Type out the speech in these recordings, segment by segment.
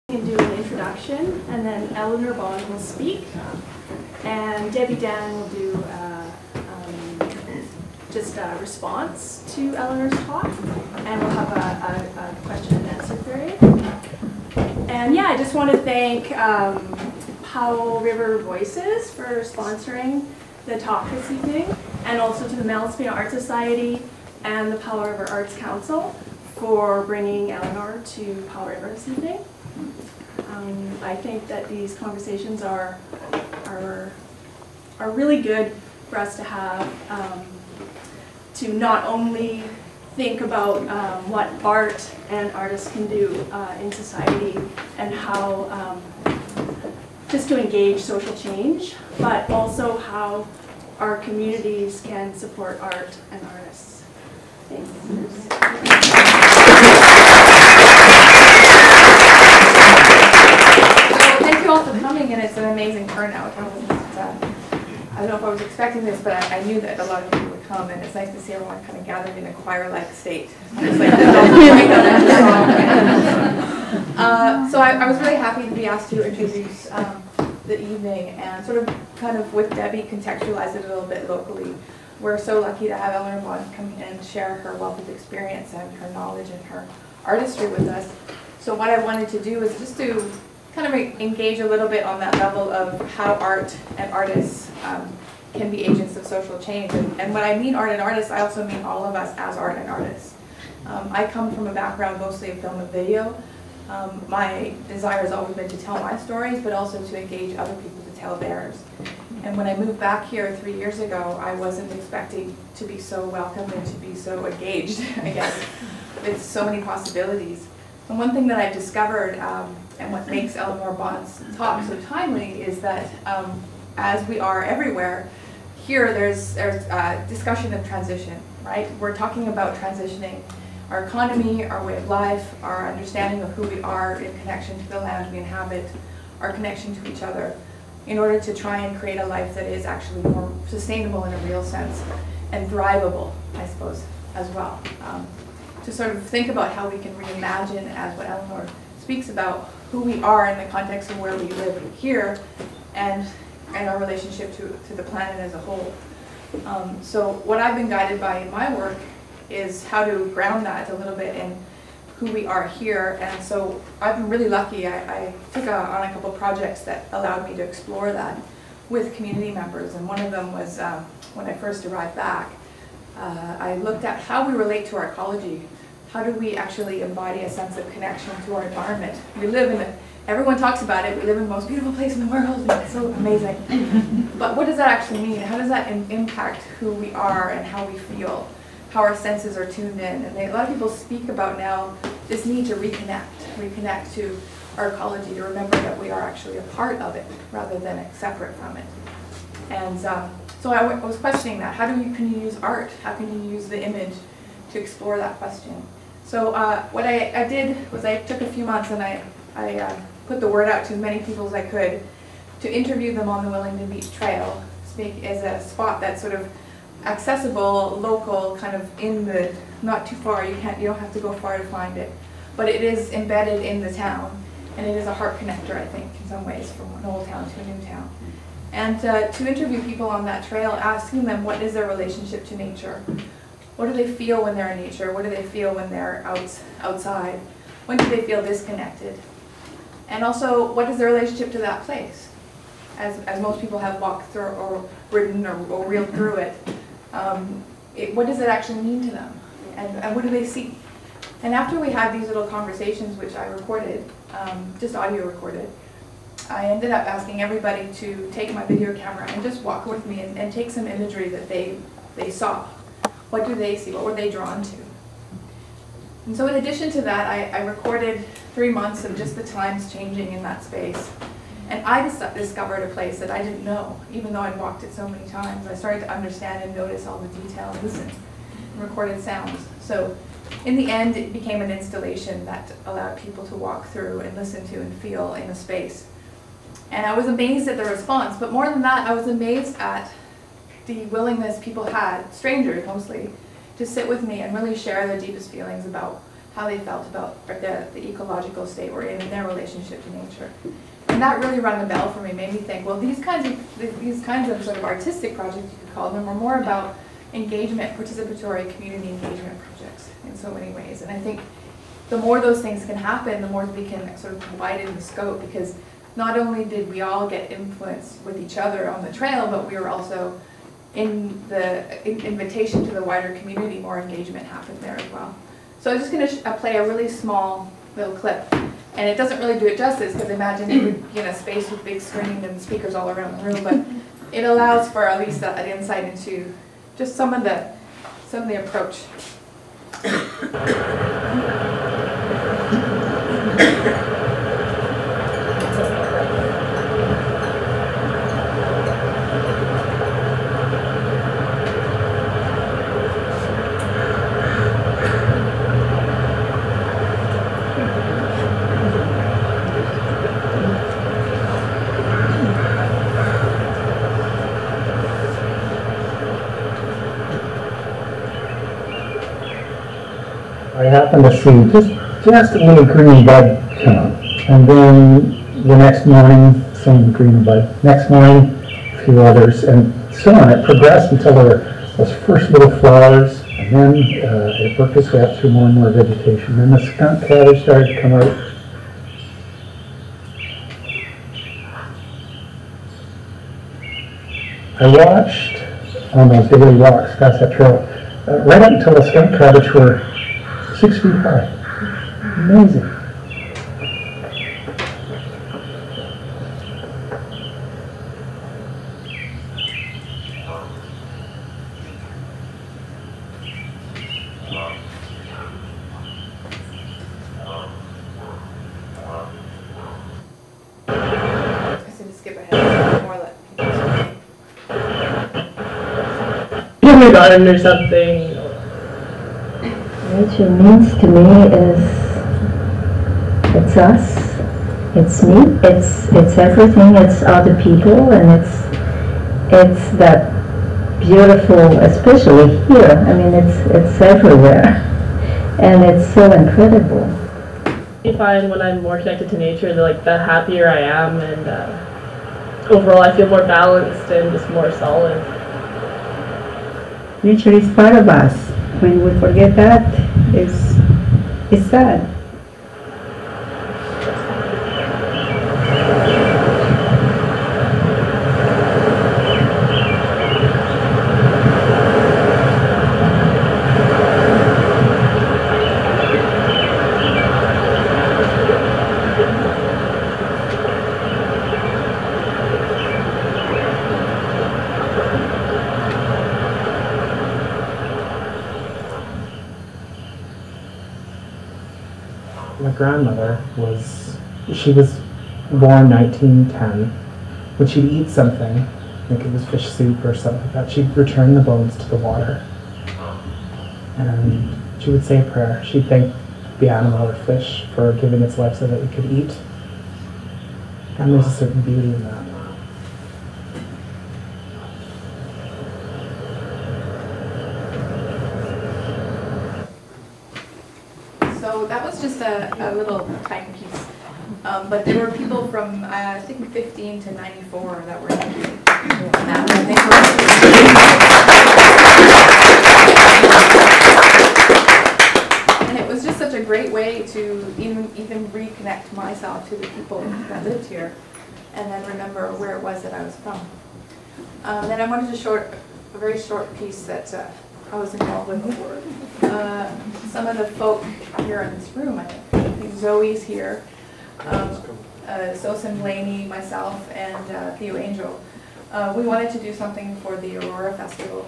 And do an introduction, and then Eleanor will speak, and Debbie Dan will do just a response to Eleanor's talk, and we'll have a question and answer period. And yeah, I just want to thank Powell River Voices for sponsoring the talk this evening, and also to the Malaspina Art Society and the Powell River Arts Council for bringing Eleanor to Powell River this evening. I think that these conversations are really good for us to have, to not only think about what art and artists can do in society and how just to engage social change, but also how our communities can support art and artists. Thanks. Thank you all for coming, and it's an amazing turnout. I don't know if I was expecting this, but I knew that a lot of people would come, and it's nice to see everyone kind of gathered in a choir-like state. So I was really happy to be asked to introduce the evening and sort of kind of with Debbie contextualize it a little bit locally. We're so lucky to have Eleanor Bond come in and share her wealth of experience and her knowledge and her artistry with us. So what I wanted to do is just to kind of engage a little bit on that level of how art and artists can be agents of social change. And when I mean art and artists, I also mean all of us as art and artists. I come from a background mostly of film and video. My desire has always been to tell my stories, but also to engage other people to tell theirs. And when I moved back here 3 years ago, I wasn't expecting to be so welcome and to be so engaged, I guess, with so many possibilities. And one thing that I've discovered, and what makes Eleanor Bond's talk so timely, is that as we are everywhere, here there's a discussion of transition, right? We're talking about transitioning our economy, our way of life, our understanding of who we are in connection to the land we inhabit, our connection to each other, in order to try and create a life that is actually more sustainable in a real sense, and thrivable, I suppose, as well. To sort of think about how we can reimagine, as what Eleanor speaks about, who we are in the context of where we live here, and our relationship to the planet as a whole. So what I've been guided by in my work is how to ground that a little bit in who we are here. And so I've been really lucky. I took on a couple projects that allowed me to explore that with community members. And one of them was when I first arrived back, I looked at how we relate to our ecology. How do we actually embody a sense of connection to our environment? We live in everyone talks about it, we live in the most beautiful place in the world, and it's so amazing. But what does that actually mean? How does that impact who we are and how we feel? How our senses are tuned in? And a lot of people speak about now this need to reconnect to our ecology, to remember that we are actually a part of it rather than separate from it. And so I was questioning that. How can you use art? How can you use the image to explore that question? So what I did was I took a few months and I put the word out to as many people as I could to interview them on the Willingdon Beach Trail. Speak as a spot that's sort of accessible, local, kind of in the, not too far, you don't have to go far to find it, but it is embedded in the town, and it is a heart connector, I think, in some ways, from an old town to a new town. And to interview people on that trail, asking them what is their relationship to nature. What do they feel when they're in nature? What do they feel when they're outside? When do they feel disconnected? And also, what is their relationship to that place? As most people have walked through or ridden or reeled through it, what does it actually mean to them? And what do they see? And after we had these little conversations, which I recorded, just audio recorded, I ended up asking everybody to take my video camera and just walk with me and take some imagery that they saw. What do they see? What were they drawn to? And so in addition to that, I recorded 3 months of just the times changing in that space. And I discovered a place that I didn't know, even though I'd walked it so many times. I started to understand and notice all the detail and listen and recorded sounds. So in the end, it became an installation that allowed people to walk through and listen to and feel in a space. And I was amazed at the response, but more than that, I was amazed at the willingness people had, strangers mostly, to sit with me and really share their deepest feelings about how they felt about the ecological state we're in and their relationship to nature. And that really rang a bell for me, made me think, well, these kinds of sort of artistic projects, you could call them, are more about engagement, participatory community engagement projects in so many ways. And I think the more those things can happen, the more we can sort of widen the scope, because not only did we all get influence with each other on the trail, but we were also in the invitation to the wider community, more engagement happened there as well. So I'm just going to play a really small little clip. And it doesn't really do it justice, because imagine you would be in a space with big screen and speakers all around the room, but it allows for at least an insight into just some of the approach. I happened to see just a little green bud come up. And then the next morning, some green bud. Next morning, a few others, and so on. It progressed until there were those first little flowers, and then it worked its way up through more and more vegetation. Then the skunk cabbage started to come out. I watched on those daily walks past that trail right up until the skunk cabbage were 6 feet high. Amazing. Kindergarten or something. Nature means to me is it's us, it's me, it's everything, it's other people, and it's that beautiful, especially here. I mean, it's everywhere, and it's so incredible. I find when I'm more connected to nature, the happier I am, and overall I feel more balanced and just more solid. Nature is part of us. When we forget that, it's sad. My grandmother she was born 1910. When she'd eat something, I think it was fish soup or something like that, she'd return the bones to the water. And she would say a prayer. She'd thank the animal or fish for giving its life so that it could eat. And there's a certain beauty in that. So that was just a little tiny piece. But there were people from, I think, 15 to 94 that were interviewed. And it was just such a great way to even reconnect myself to the people that lived here, and then remember where it was that I was from. Then I wanted to show a very short piece that I was involved with before. Some of the folk here in this room, I think Zoe's here, Sosan Blaney, myself, and Theo Angel. We wanted to do something for the Aurora Festival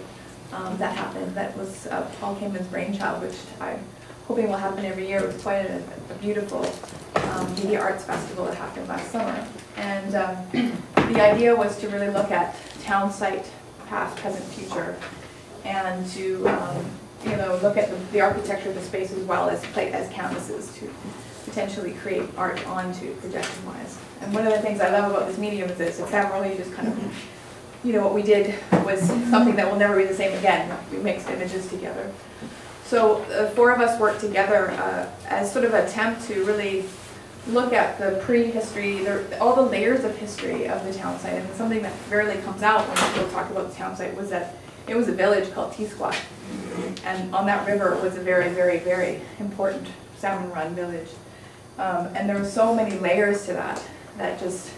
that happened. That was Paul Kamen's brainchild, which I'm hoping will happen every year. It was quite a beautiful media arts festival that happened last summer. And the idea was to really look at town site, past, present, future, and to look at the architecture of the space as well as canvases to potentially create art onto projection-wise. And one of the things I love about this medium is this, it's not really just kind of, what we did was something that will never be the same again. We mixed images together. So the four of us worked together as sort of an attempt to really look at the prehistory, all the layers of history of the town site. And something that rarely comes out when people talk about the town site was that it was a village called T-Squat. And on that river was a very, very, very important salmon run village. And there were so many layers to that, that just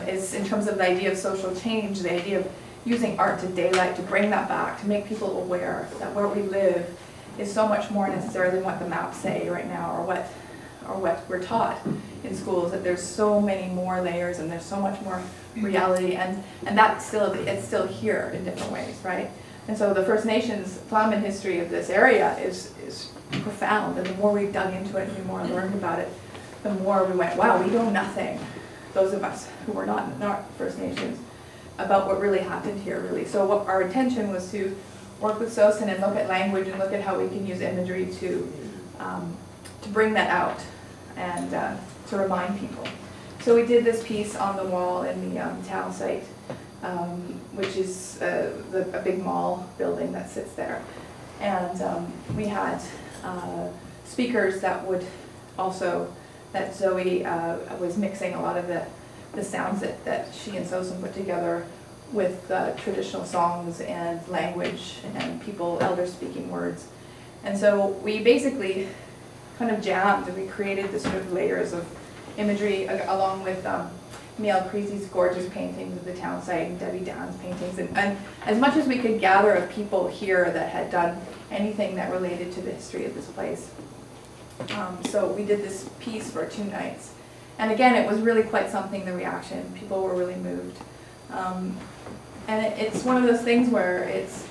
is in terms of the idea of social change, the idea of using art to daylight, to bring that back, to make people aware that where we live is so much more necessarily than what the maps say right now, or what we're taught in schools, that there's so many more layers and there's so much more reality, and that's it's still here in different ways, right? And so the First Nations Plowman history of this area is profound, and the more we dug into it and the more I learned about it, the more we went, wow, we know nothing, those of us who were not First Nations, about what really happened here, really. So what our intention was to work with SOSN and look at language and look at how we can use imagery to bring that out and to remind people. So we did this piece on the wall in the town site, which is a big mall building that sits there. And we had speakers that would also, that Zoe was mixing a lot of the sounds that she and SOSN put together with traditional songs and language and elders speaking words. And so we basically kind of jammed, and we created this sort of layers of imagery along with Miel Creasy's gorgeous paintings of the town site and Debbie Dan's paintings. And as much as we could gather of people here that had done anything that related to the history of this place. So we did this piece for 2 nights. And again, it was really quite something, the reaction. People were really moved. And it's one of those things where it's,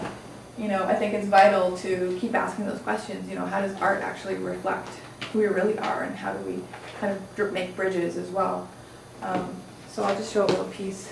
I think it's vital to keep asking those questions. How does art actually reflect who we really are, and how do we kind of make bridges as well? So I'll just show a little piece.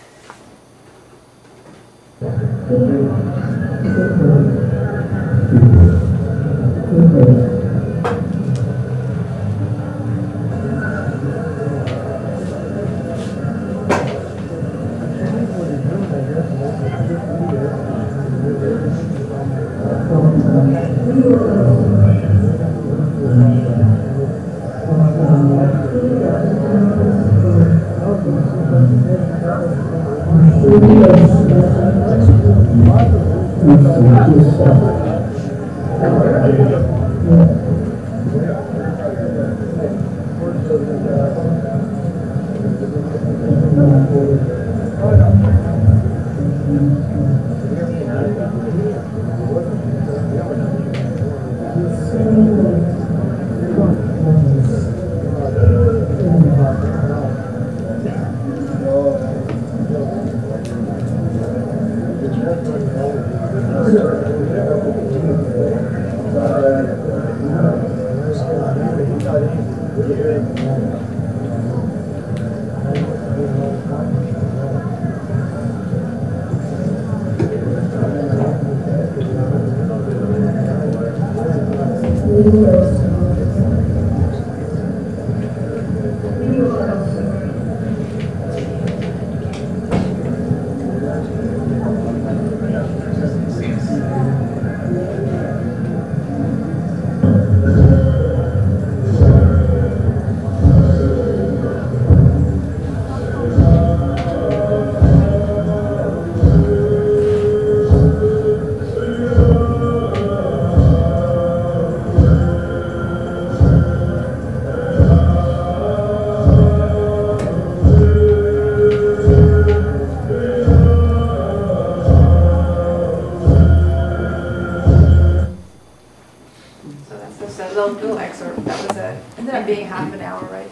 Little excerpt that was ended up being half an hour, right?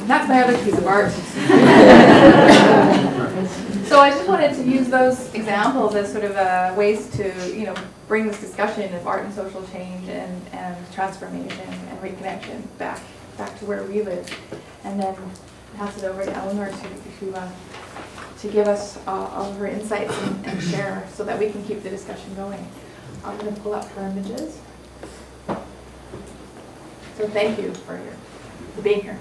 That's my other piece of art. So I just wanted to use those examples as sort of ways to, bring this discussion of art and social change and transformation and reconnection back to where we live, and then pass it over to Eleanor to give us all of her insights and share, so that we can keep the discussion going. I'm going to pull up her images. So thank you for being here.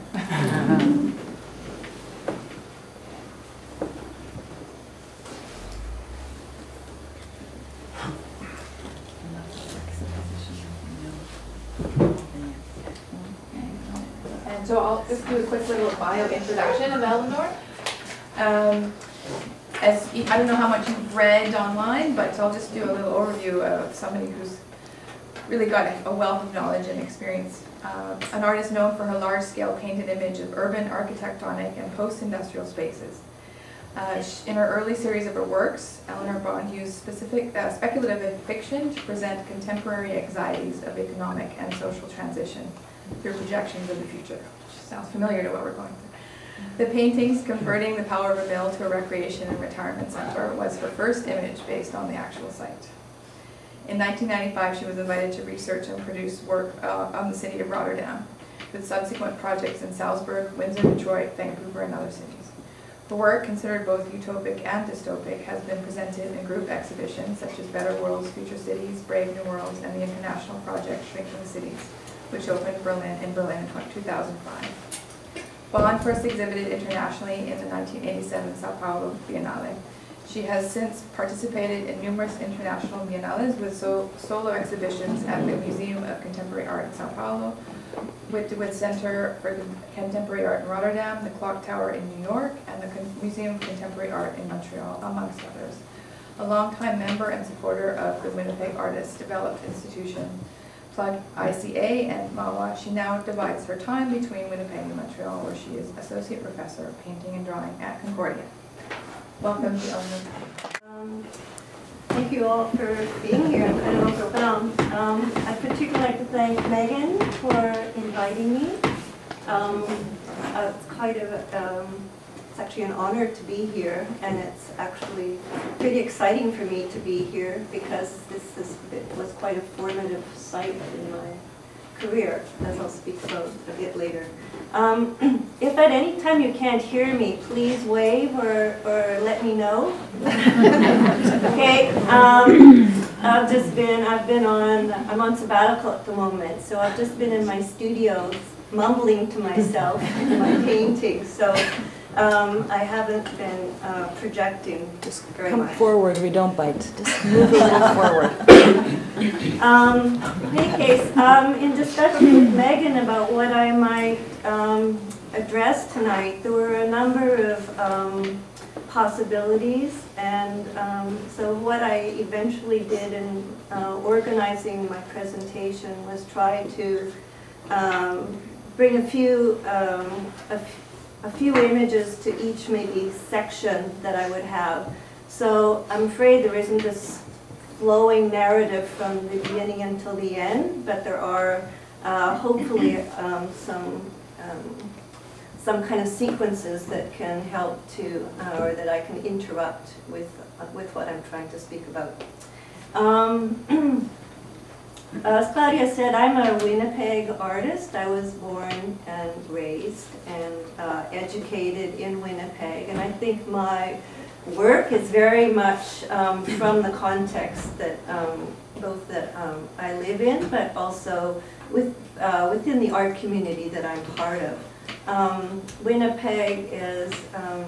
And so I'll just do a quick little bio introduction of Eleanor. I don't know how much you've read online, but I'll just do a little overview of somebody who's really got a wealth of knowledge and experience. An artist known for her large-scale painted image of urban, architectonic, and post-industrial spaces. In her early series of her works, Eleanor Bond used speculative fiction to present contemporary anxieties of economic and social transition through projections of the future, which sounds familiar to what we're going through. The paintings converting the Powell River Mill to a recreation and retirement center was her first image based on the actual site. In 1995, she was invited to research and produce work on the city of Rotterdam, with subsequent projects in Salzburg, Windsor, Detroit, Vancouver, and other cities. Her work, considered both utopic and dystopic, has been presented in group exhibitions such as Better Worlds, Future Cities, Brave New Worlds, and the international project Shrinking Cities, which opened in Berlin in 2005. Bond first exhibited internationally in the 1987 Sao Paulo Biennale. She has since participated in numerous international biennales with solo exhibitions at the Museum of Contemporary Art in Sao Paulo, with Center for Contemporary Art in Rotterdam, the Clock Tower in New York, and the Museum of Contemporary Art in Montreal, amongst others. A longtime member and supporter of the Winnipeg Artists Developed Institution, Plug ICA, and MAWA, she now divides her time between Winnipeg and Montreal, where she is Associate Professor of Painting and Drawing at Concordia. Welcome to Eleanor. Thank you all for being here. I'm kind of overwhelmed. I'd particularly like to thank Megan for inviting me. It's actually an honor to be here, and it's actually pretty exciting for me to be here because was quite a formative site in my career, as I'll speak about a bit later. If at any time you can't hear me, please wave or let me know. Okay. I'm on sabbatical at the moment, so I've just been in my studio mumbling to myself in my painting. So I haven't been projecting just very much. Come forward, we don't bite. Just move a little forward. In any case, in discussion with Megan about what I might address tonight, there were a number of possibilities, and so what I eventually did in organizing my presentation was try to bring a few images to each maybe section that I would have. So I'm afraid there isn't this flowing narrative from the beginning until the end, but there are hopefully some kind of sequences that can help to, or that I can interrupt with what I'm trying to speak about. As Claudia said, I'm a Winnipeg artist. I was born and raised and educated in Winnipeg, and I think my work is very much from the context that both that I live in, but also within the art community that I'm part of. Winnipeg is a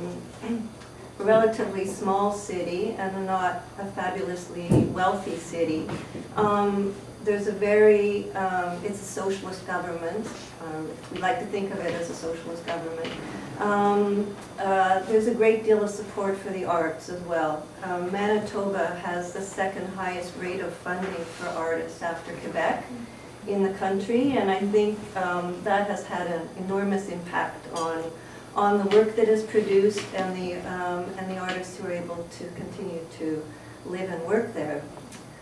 relatively small city and not a fabulously wealthy city. There's a very, it's a socialist government. We like to think of it as a socialist government. There's a great deal of support for the arts as well. Manitoba has the second highest rate of funding for artists after Quebec in the country, and I think that has had an enormous impact on the work that is produced and the artists who are able to continue to live and work there.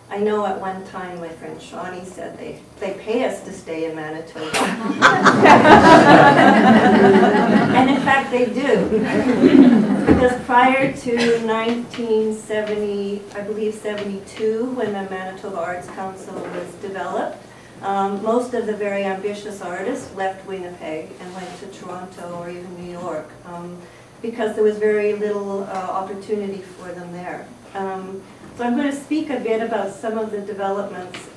I know at one time my friend Shawnee said they pay us to stay in Manitoba. And in fact they do. Because prior to 1970, I believe 72, when the Manitoba Arts Council was developed, most of the very ambitious artists left Winnipeg and went to Toronto or even New York because there was very little opportunity for them there. So I'm going to speak a bit about some of the developments,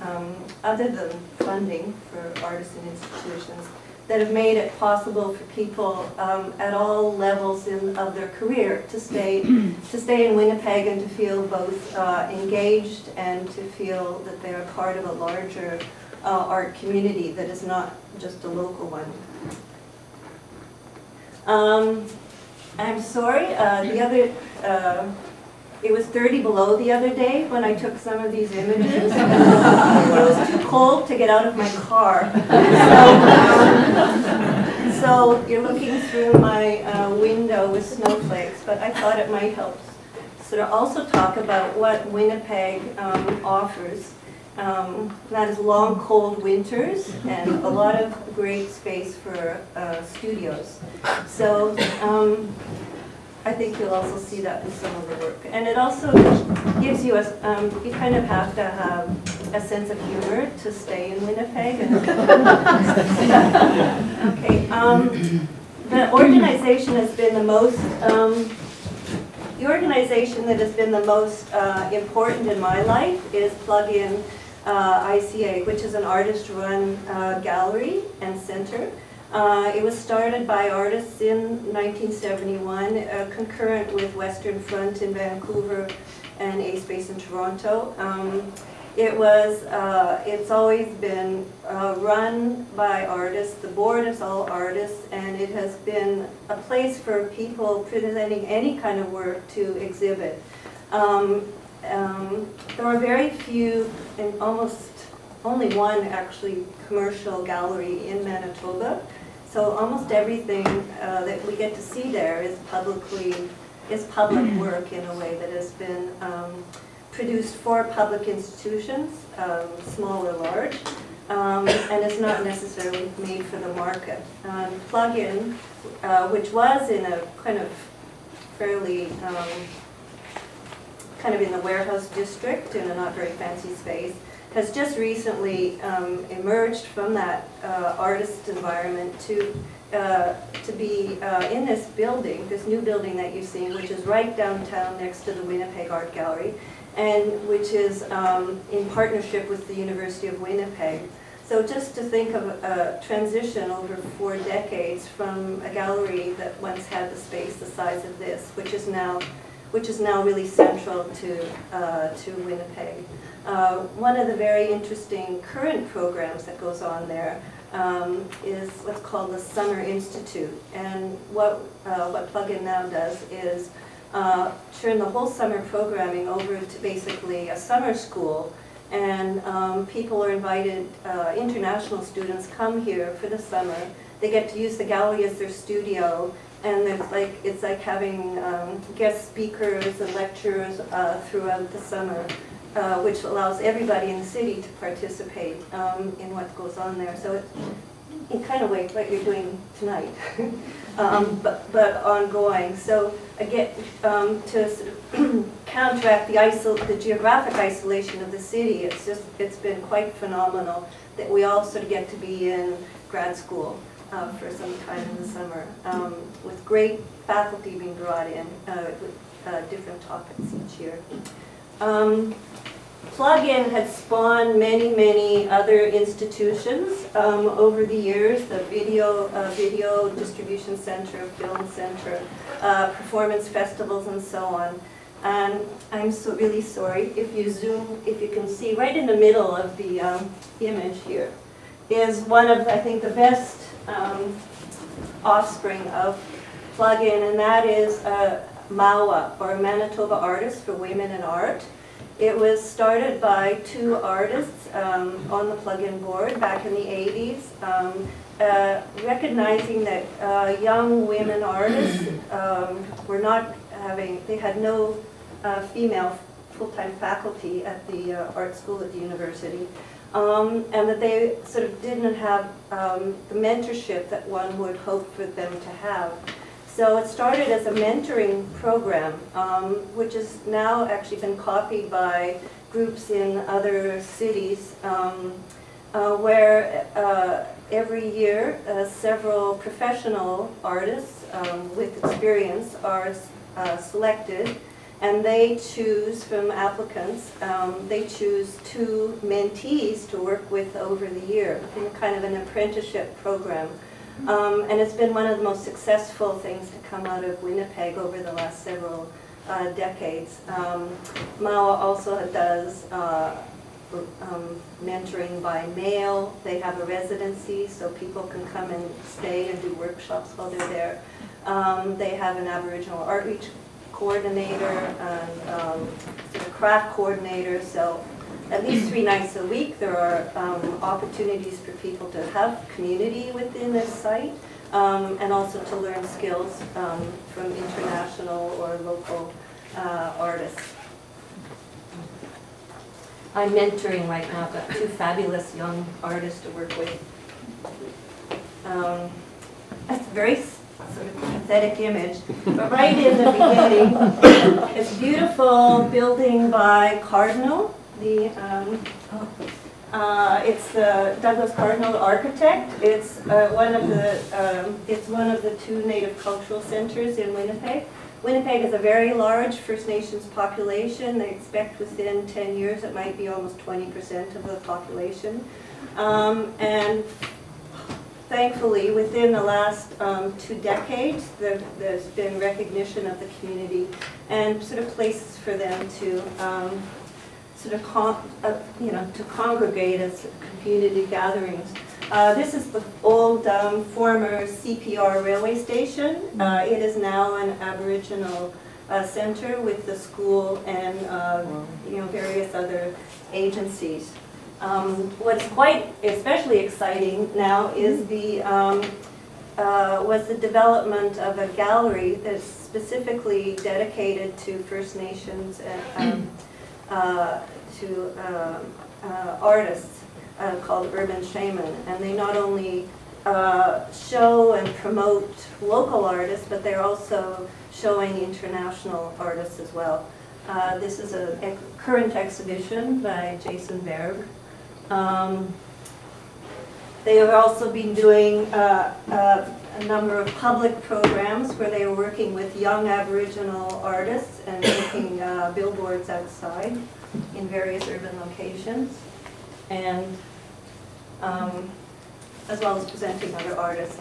other than funding for artists and institutions, that have made it possible for people at all levels of their career to stay in Winnipeg and to feel both engaged and to feel that they are part of a larger art community that is not just a local one. I'm sorry, it was 30 below the other day when I took some of these images. It was too cold to get out of my car. So you're looking through my window with snowflakes, but I thought it might help sort of also talk about what Winnipeg offers. That is long, cold winters and a lot of great space for studios. So I think you'll also see that in some of the work. And it also gives you you kind of have to have a sense of humor to stay in Winnipeg. Okay, the organization has been the most, the organization that has been the most important in my life is Plug-in ICA, which is an artist-run gallery and center. It was started by artists in 1971, concurrent with Western Front in Vancouver and A-Space in Toronto. It's always been run by artists. The board is all artists, and it has been a place for people presenting any kind of work to exhibit. There are very few, and almost only one actually, commercial gallery in Manitoba. So almost everything that we get to see there is public work in a way that has been produced for public institutions, small or large, and is not necessarily made for the market. Plug-in, which was in a kind of fairly kind of in the warehouse district in a not very fancy space, has just recently emerged from that artist environment to be in this building, this new building that you've seen, which is right downtown next to the Winnipeg Art Gallery, and which is in partnership with the University of Winnipeg. So just to think of a transition over 4 decades from a gallery that once had the space the size of this, which is now really central to Winnipeg. One of the very interesting current programs that goes on there is what's called the Summer Institute. And what Plug-in now does is turn the whole summer programming over to basically a summer school. And people are invited, international students come here for the summer. They get to use the gallery as their studio. And it's like having guest speakers and lecturers throughout the summer, which allows everybody in the city to participate in what goes on there. So it's in kind of way like you're doing tonight, but ongoing. So again, to sort of counteract the geographic isolation of the city, it's been quite phenomenal that we all sort of get to be in grad school for some time in the summer, with great faculty being brought in with different topics each year. Plug-in had spawned many, many other institutions over the years, the video distribution center, film center, performance festivals, and so on. And I'm really sorry, if you zoom, if you can see right in the middle of the image here, is one of, I think, the best offspring of Plug-in, and that is MAWA, or Manitoba Artists for Women in Art. It was started by 2 artists on the Plug-in board back in the 80s, recognizing that young women artists were not having, they had no female full-time faculty at the art school at the university. And that they sort of didn't have the mentorship that one would hope for them to have. So it started as a mentoring program, which has now actually been copied by groups in other cities, where every year several professional artists with experience are selected. And they choose from applicants, they choose 2 mentees to work with over the year in kind of an apprenticeship program. And it's been one of the most successful things to come out of Winnipeg over the last several decades. MAWA also does mentoring by mail. They have a residency, so people can come and stay and do workshops while they're there. They have an Aboriginal outreach coordinator and sort of craft coordinator, so at least 3 nights a week there are opportunities for people to have community within this site, and also to learn skills from international or local artists. I'm mentoring right now. I've got 2 fabulous young artists to work with. That's a very sort of pathetic image, but right in the beginning, it's a beautiful building by Cardinal. It's the Douglas Cardinal architect. It's one of the 2 Native cultural centers in Winnipeg. Winnipeg is a very large First Nations population. They expect within 10 years it might be almost 20% of the population. And thankfully, within the last 2 decades, there's been recognition of the community and sort of places for them to to congregate as community gatherings. This is the old former CPR railway station. It is now an Aboriginal center with the school and various other agencies. What's quite especially exciting now is was the development of a gallery that's specifically dedicated to First Nations and to artists called Urban Shaman, and they not only show and promote local artists, but they're also showing international artists as well. This is a current exhibition by Jason Berg. They have also been doing a number of public programs where they are working with young Aboriginal artists and making billboards outside in various urban locations, and as well as presenting other artists.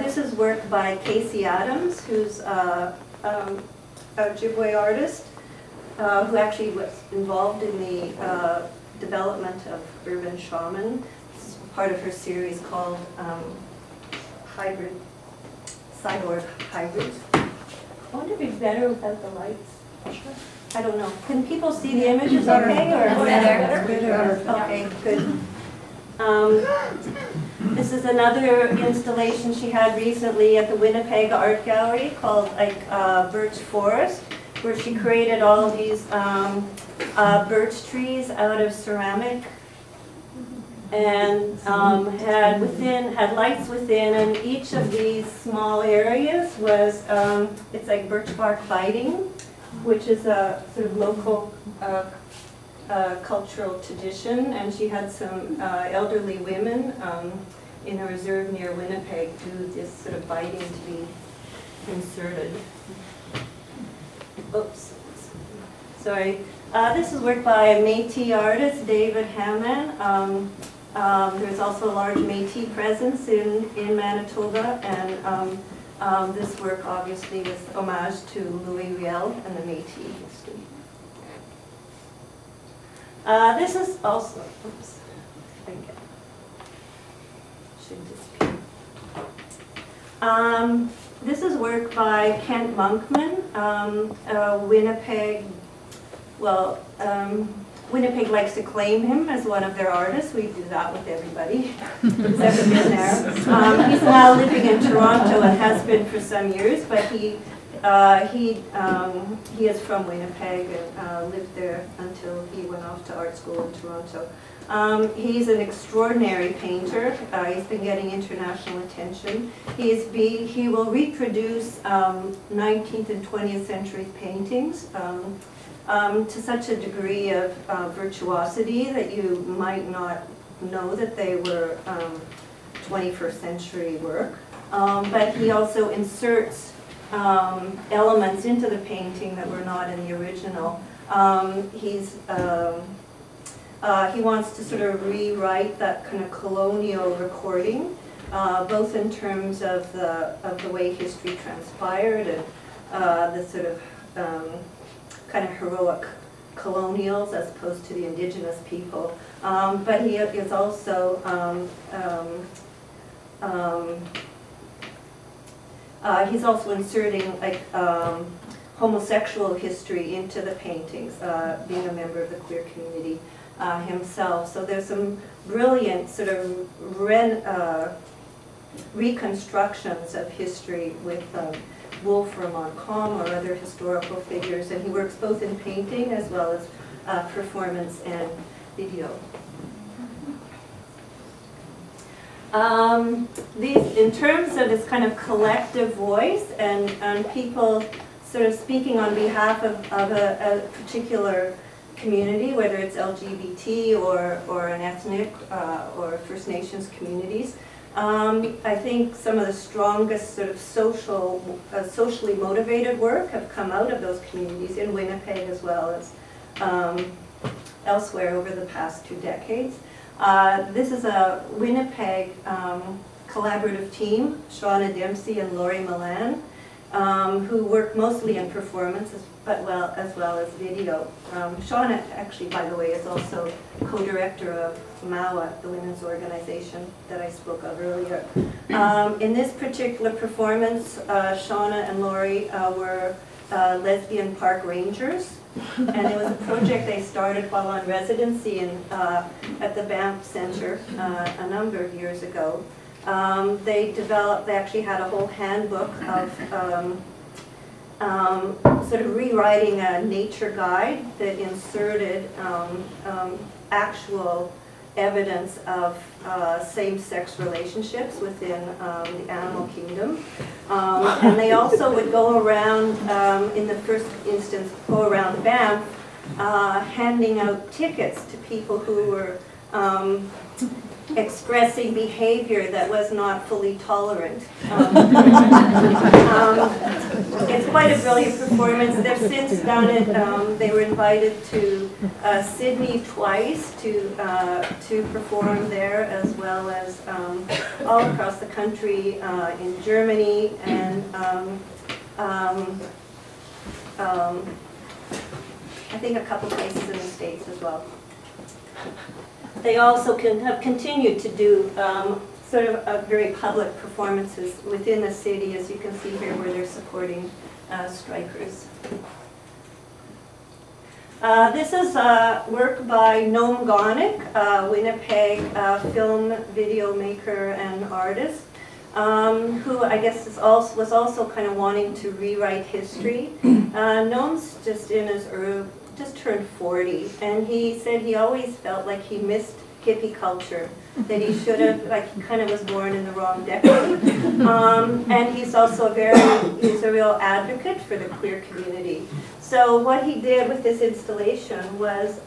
This is work by Casey Adams, who's a Ojibwe artist who actually was involved in the development of Urban Shaman. This is part of her series called Cyborg Hybrids. I wonder if it's better without the lights. I don't know. Can people see the images okay? Or better? Okay, good. This is another installation she had recently at the Winnipeg Art Gallery called Birch Forest, where she created all of these birch trees out of ceramic, and had lights within, and each of these small areas was it's like birch bark lighting, which is a sort of local cultural tradition, and she had some elderly women in a reserve near Winnipeg do this sort of lighting to be inserted. Oops, sorry. This is work by a Métis artist, David Hammond. There's also a large Métis presence in Manitoba, and this work obviously was homage to Louis Riel and the Métis history. This is also, oops, should disappear. This is work by Kent Monkman, Winnipeg. Well, Winnipeg likes to claim him as one of their artists. We do that with everybody who's ever been there. He's now living in Toronto and has been for some years, but he is from Winnipeg and lived there until he went off to art school in Toronto. He's an extraordinary painter. He's been getting international attention. He will reproduce 19th and 20th century paintings to such a degree of virtuosity that you might not know that they were 21st century work. But he also inserts elements into the painting that were not in the original. He wants to sort of rewrite that kind of colonial recording, both in terms of the way history transpired and the sort of kind of heroic colonials as opposed to the indigenous people. But he is also he's also inserting like homosexual history into the paintings, being a member of the queer community himself. So there's some brilliant sort of reconstructions of history with Wolfram on Com or other historical figures, and he works both in painting as well as performance and video. In terms of this kind of collective voice and people sort of speaking on behalf of a particular community, whether it's LGBT or an ethnic or First Nations communities, I think some of the strongest sort of socially motivated work have come out of those communities in Winnipeg as well as elsewhere over the past 2 decades. This is a Winnipeg collaborative team, Shauna Dempsey and Laurie Milan, who work mostly in performance as well as video. Shauna, actually, by the way, is also co-director of MAWA, the women's organization that I spoke of earlier. In this particular performance, Shauna and Laurie were lesbian park rangers. And it was a project they started while on residency at the Banff Center a number of years ago. They actually had a whole handbook of sort of rewriting a nature guide that inserted actual evidence of same-sex relationships within the animal kingdom. And they also would go around, in the first instance, go around Banff, handing out tickets to people who were expressing behavior that was not fully tolerant. It's quite a brilliant performance. They've since done it. They were invited to Sydney twice to perform there, as well as all across the country, in Germany, and I think a couple places in the States as well. They also have continued to do sort of very public performances within the city, as you can see here, where they're supporting strikers. This is work by Noam Gonick, Winnipeg film, video maker, and artist, who I guess was also kind of wanting to rewrite history. Noam's just in his just turned 40, and he said he always felt like he missed hippie culture, that he should have, like, he kind of was born in the wrong decade. And he's also he's a real advocate for the queer community. So what he did with this installation was,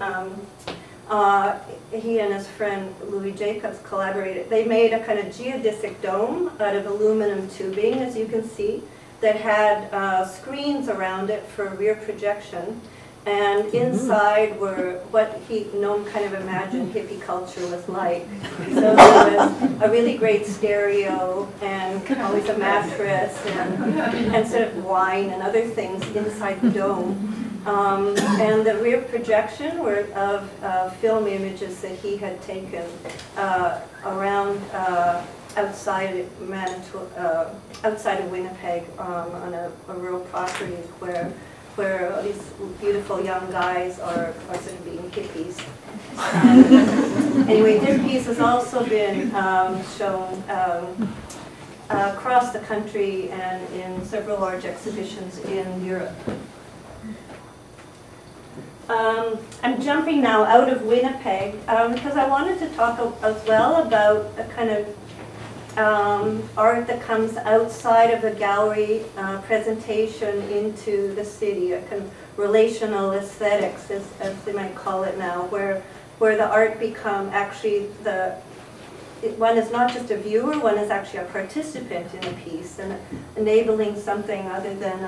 he and his friend Louis Jacobs collaborated. They made a kind of geodesic dome out of aluminum tubing, as you can see, that had screens around it for rear projection. And inside were what Noam kind of imagined hippie culture was like. So there was a really great stereo and always a mattress and sort of wine and other things inside the dome. And the rear projection were of film images that he had taken around outside of Winnipeg on a rural property where these beautiful young guys are sort of being hippies. Anyway, this piece has also been shown across the country and in several large exhibitions in Europe. I'm jumping now out of Winnipeg because I wanted to talk as well about a kind of art that comes outside of the gallery presentation into the city, a kind of relational aesthetics, as they might call it now, where the art become actually one is not just a viewer, one is actually a participant in a piece, and enabling something other than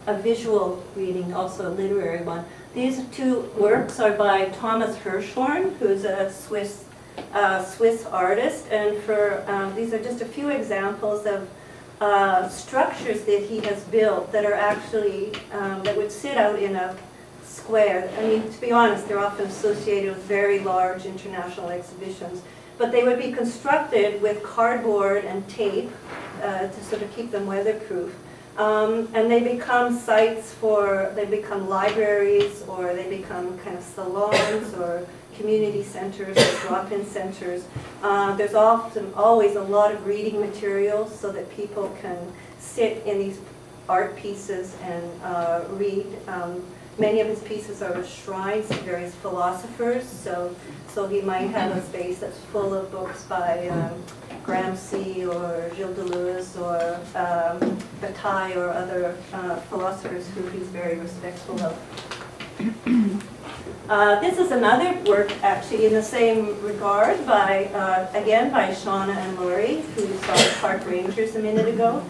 a visual reading, also a literary one. These two works are by Thomas Hirschhorn, who's a Swiss artist, and these are just a few examples of structures that he has built that are actually that would sit out in a square. I mean, to be honest, they're often associated with very large international exhibitions. But they would be constructed with cardboard and tape to sort of keep them weatherproof. And they become sites for, they become libraries, or they become kind of salons or community centers or drop-in centers. There's often always a lot of reading materials so that people can sit in these art pieces and read. Many of his pieces are shrines of various philosophers, so he might have a space that's full of books by Gramsci or Gilles Deleuze or Bataille or other philosophers who he's very respectful of. This is another work actually in the same regard by, again, by Shauna and Laurie, who saw the Park Rangers a minute ago.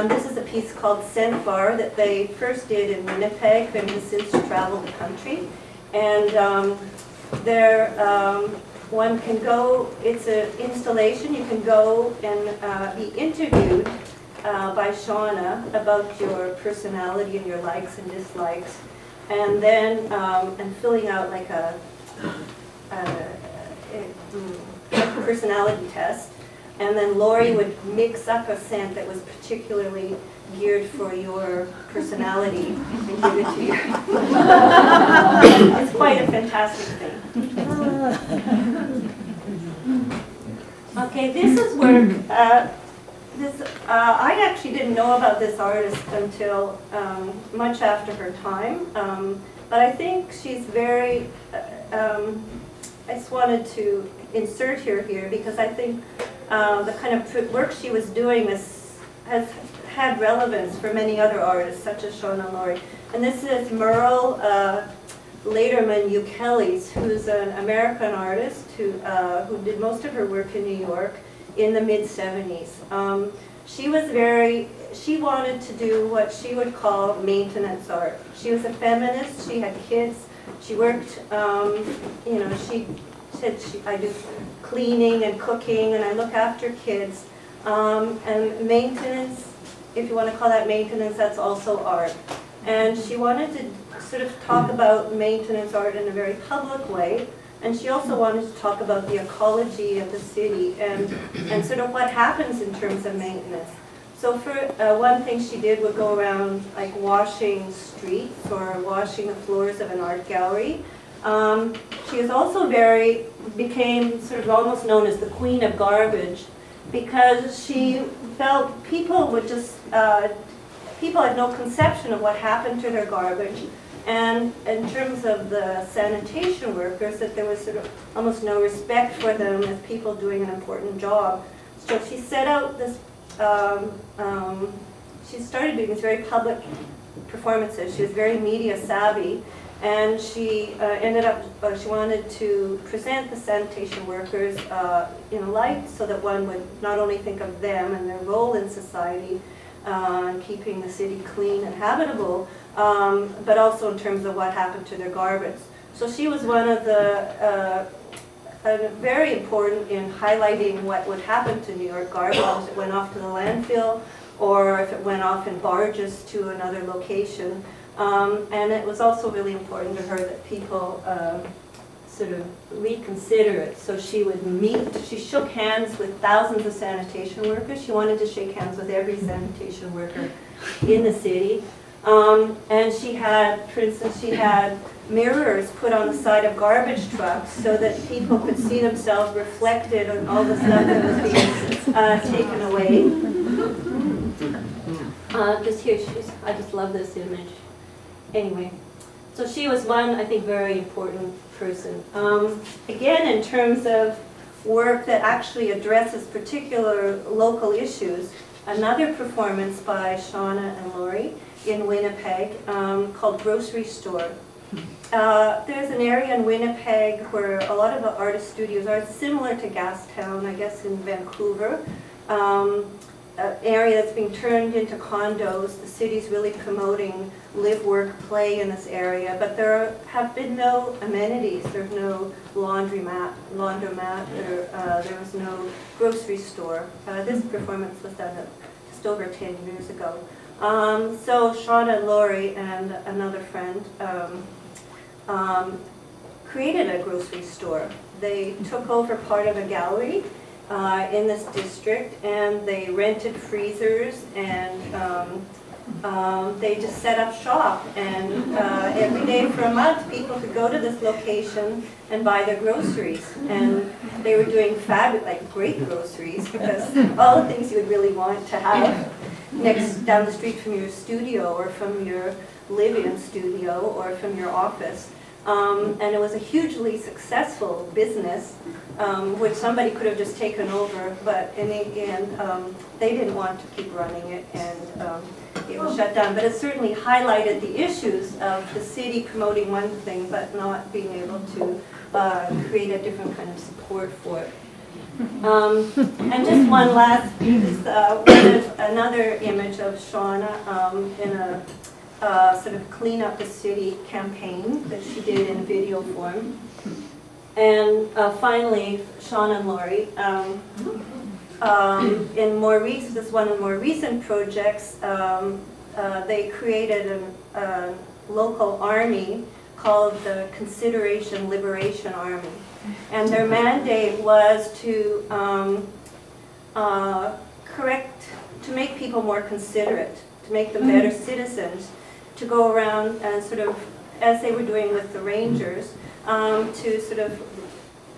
This is a piece called Scent Bar that they first did in Winnipeg and has since traveled the country. And one can go, it's an installation, you can go and be interviewed by Shauna about your personality and your likes and dislikes. And then, and filling out like a personality test. And then Laurie would mix up a scent that was particularly geared for your personality and give it to you. It's quite a fantastic thing. Okay, this is work. I actually didn't know about this artist until much after her time, but I think she's very, I just wanted to insert her here because I think the kind of work she was doing has had relevance for many other artists, such as Shauna and Laurie. And this is Merle Laderman Ukeles, who's an American artist who did most of her work in New York in the mid-70s. She wanted to do what she would call maintenance art. She was a feminist, she had kids, she worked, you know, she said, I do cleaning and cooking and I look after kids. And maintenance, if you want to call that maintenance, that's also art. And she wanted to sort of talk about maintenance art in a very public way. And she also wanted to talk about the ecology of the city and sort of what happens in terms of maintenance. So for one thing she did would go around like washing streets or washing the floors of an art gallery. She was also became sort of almost known as the queen of garbage because she felt people would just, people had no conception of what happened to their garbage. And in terms of the sanitation workers, that there was sort of almost no respect for them as people doing an important job. So she set out this, she started doing these very public performances. She was very media savvy. And she ended up, she wanted to present the sanitation workers in a light so that one would not only think of them and their role in society, keeping the city clean and habitable, but also in terms of what happened to their garbage. So she was one of the, very important in highlighting what would happen to New York garbage if it went off to the landfill or if it went off in barges to another location. And it was also really important to her that people sort of reconsider it. So she would meet, she shook hands with thousands of sanitation workers. She wanted to shake hands with every sanitation worker in the city. And she had, for instance, she had mirrors put on the side of garbage trucks so that people could see themselves reflected on all the stuff that was being taken away. Just here, I just love this image. Anyway, so she was one, I think, very important person. Again, in terms of work that actually addresses particular local issues, another performance by Shauna and Laurie in Winnipeg called Grocery Store. There's an area in Winnipeg where a lot of the artist studios are similar to Gastown, I guess, in Vancouver. An area that's being turned into condos. The city's really promoting live, work, play in this area, but there have been no amenities. There's no laundromat, there was no grocery store. This performance was done just over 10 years ago. So Shauna and Laurie and another friend created a grocery store. They took over part of a gallery in this district, and they rented freezers, and they just set up shop. And every day for a month, people could go to this location and buy their groceries. And they were doing fabulous, like great groceries, because all the things you would really want to have down the street from your studio, or from your live-in studio, or from your office. And it was a hugely successful business, which somebody could have just taken over, but in the end, they didn't want to keep running it, and it was shut down. But it certainly highlighted the issues of the city promoting one thing, but not being able to create a different kind of support for it. And just one last piece, another image of Shauna in a sort of clean up the city campaign that she did in video form. And finally, Shauna and Laurie, in more recent projects, they created a local army called the Consideration Liberation Army. And their mandate was to make people more considerate, to make them better citizens, to go around and sort of, as they were doing with the Rangers, to sort of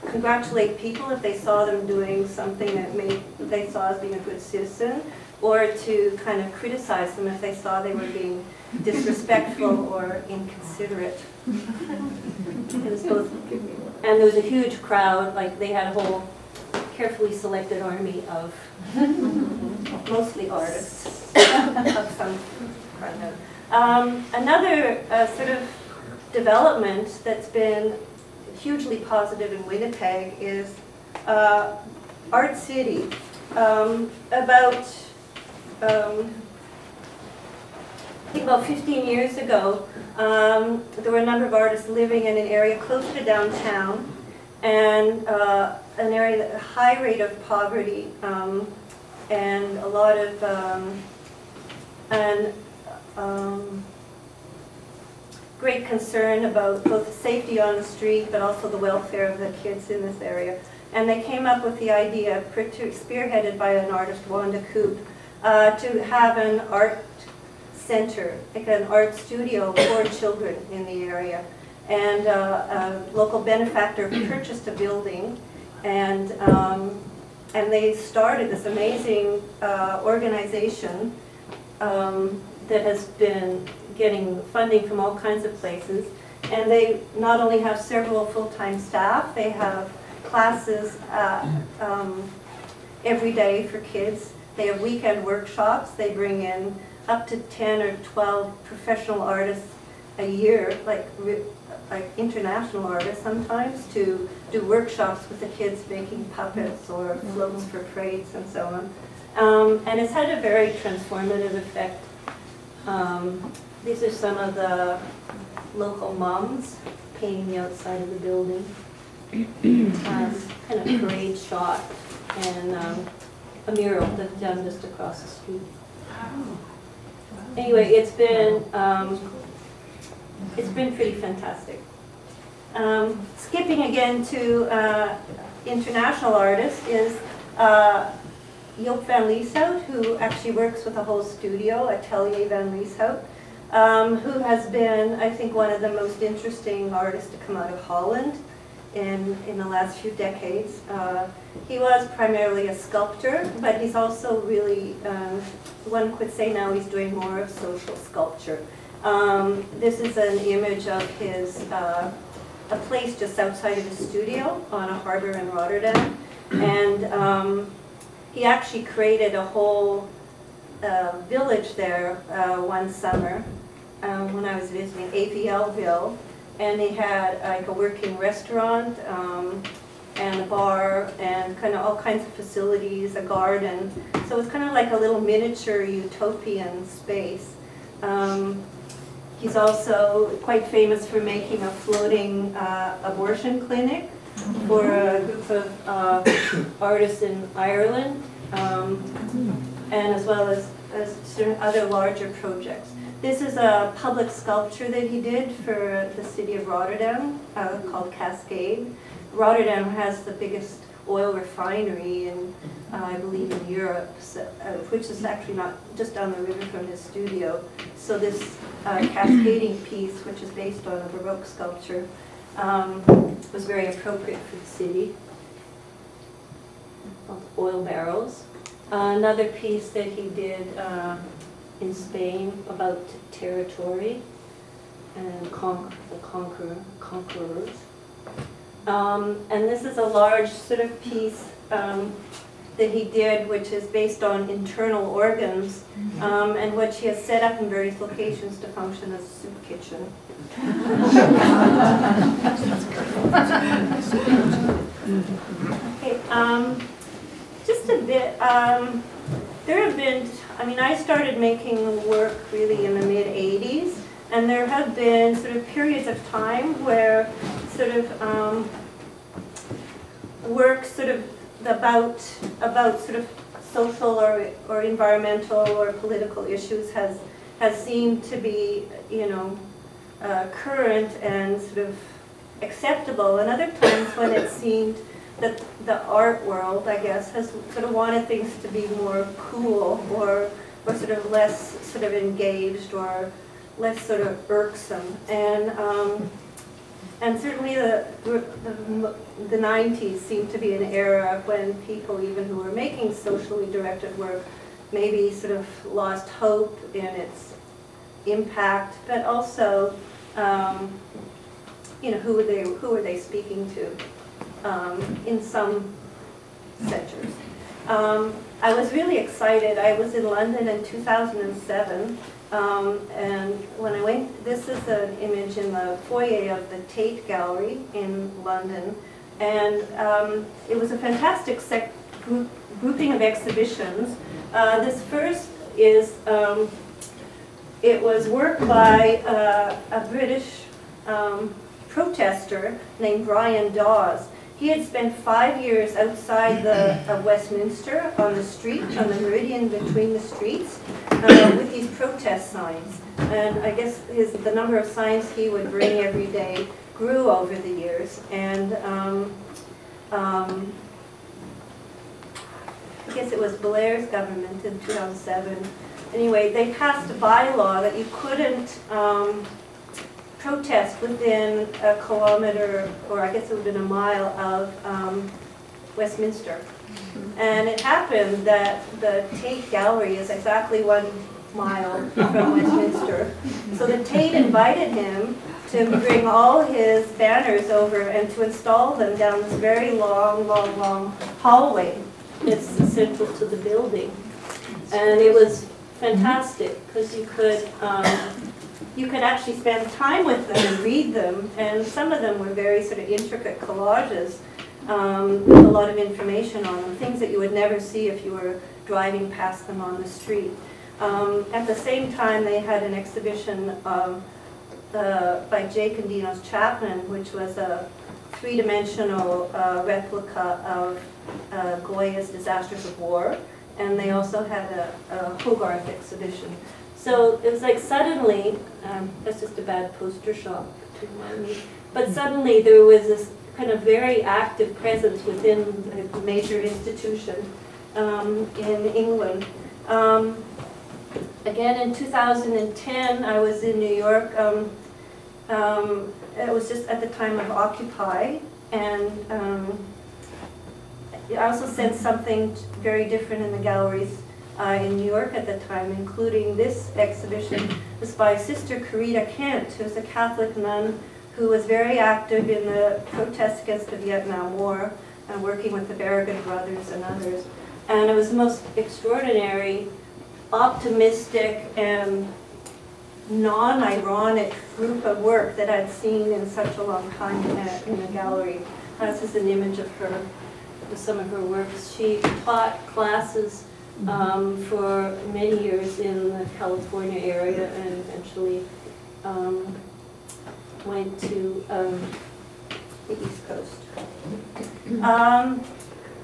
congratulate people if they saw them doing something that they saw as being a good citizen, or to kind of criticize them if they saw they were being disrespectful or inconsiderate. It was both, and there was a huge crowd, like they had a whole carefully selected army of mostly artists of some kind. Another sort of development that's been hugely positive in Winnipeg is Art City. I think about 15 years ago, there were a number of artists living in an area close to downtown, and an area that had a high rate of poverty, and a lot of great concern about both the safety on the street, but also the welfare of the kids in this area. And they came up with the idea, spearheaded by an artist, Wanda Coop, to have an art center, like an art studio for children in the area. And a local benefactor purchased a building, and they started this amazing organization that has been getting funding from all kinds of places. And they not only have several full-time staff, they have classes every day for kids. They have weekend workshops. They bring in up to 10 or 12 professional artists a year, like international artists sometimes, to do workshops with the kids making puppets or floats for parades and so on. And it's had a very transformative effect. These are some of the local moms painting the outside of the building. Kind of parade shot, and a mural that's done just across the street. Anyway, it's been pretty fantastic. Skipping again to international artists is Joop van Lieshout, who actually works with a whole studio, Atelier van Lieshout, who has been, I think, one of the most interesting artists to come out of Holland in the last few decades. He was primarily a sculptor, but he's also really, one could say now he's doing more of social sculpture. This is an image of his, a place just outside of his studio on a harbor in Rotterdam. And he actually created a whole village there one summer when I was visiting AVLville. And they had like a working restaurant and a bar and kind of all kinds of facilities, a garden. So it's kind of like a little miniature utopian space. He's also quite famous for making a floating abortion clinic for a group of artists in Ireland, and as well as certain other larger projects. This is a public sculpture that he did for the city of Rotterdam called Cascade. Rotterdam has the biggest oil refinery in, I believe, in Europe, so, which is actually not just down the river from his studio. So this cascading piece, which is based on a Baroque sculpture, was very appropriate for the city. Oil barrels. Another piece that he did in Spain about territory and the conquerors. And this is a large sort of piece that he did, which is based on internal organs, and which he has set up in various locations to function as a soup kitchen. Okay, just a bit. There have been, I mean, I started making work really in the mid-'80s, and there have been sort of periods of time where sort of work sort of about sort of social or environmental or political issues has seemed to be, you know, current and sort of acceptable, and other times when it seemed that the art world, I guess, has sort of wanted things to be more cool or sort of less sort of engaged or less sort of irksome. And certainly the 90s seemed to be an era when people, even who were making socially directed work, maybe sort of lost hope in its impact, but also, you know, who were they speaking to in some centers. I was really excited. I was in London in 2007. And when I went, this is an image in the foyer of the Tate Gallery in London, and it was a fantastic grouping of exhibitions. This first is, it was work by a British protester named Brian Dawes. He had spent 5 years outside of Westminster on the street, on the meridian between the streets, with these protest signs. And I guess the number of signs he would bring every day grew over the years. And I guess it was Blair's government in 2007. Anyway, they passed a bylaw that you couldn't protest within a kilometer, or I guess it would have been a mile of Westminster. And it happened that the Tate Gallery is exactly 1 mile from Westminster. So the Tate invited him to bring all his banners over and to install them down this very long hallway that's central to the building. And it was fantastic because you could actually spend time with them and read them, and some of them were very sort of intricate collages with a lot of information on them, things that you would never see if you were driving past them on the street. At the same time, they had an exhibition by Jake and Dino's Chapman, which was a 3-dimensional replica of Goya's Disasters of War, and they also had a Hogarth exhibition. So it was like suddenly, that's just a bad poster shot to remind me, but suddenly there was this kind of very active presence within a major institution in England. Again, in 2010, I was in New York. It was just at the time of Occupy, and I also sensed something very different in the galleries in New York at the time, including this exhibition. This by Sister Carita Kent, who's a Catholic nun who was very active in the protests against the Vietnam War and working with the Berrigan brothers and others. And it was the most extraordinary, optimistic, and non-ironic group of work that I'd seen in such a long time in a gallery. This is an image of her, with some of her works. She taught classes for many years in the California area and eventually went to the East Coast.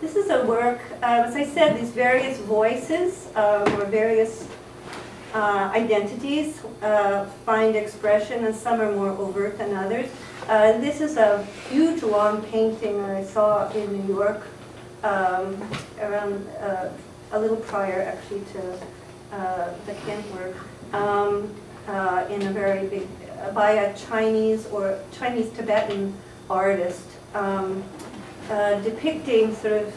This is a work, as I said, these various voices or various identities find expression, and some are more overt than others. This is a huge, long painting that I saw in New York around a little prior, actually, to the Kent work, in a very big, by a Chinese Tibetan artist, depicting sort of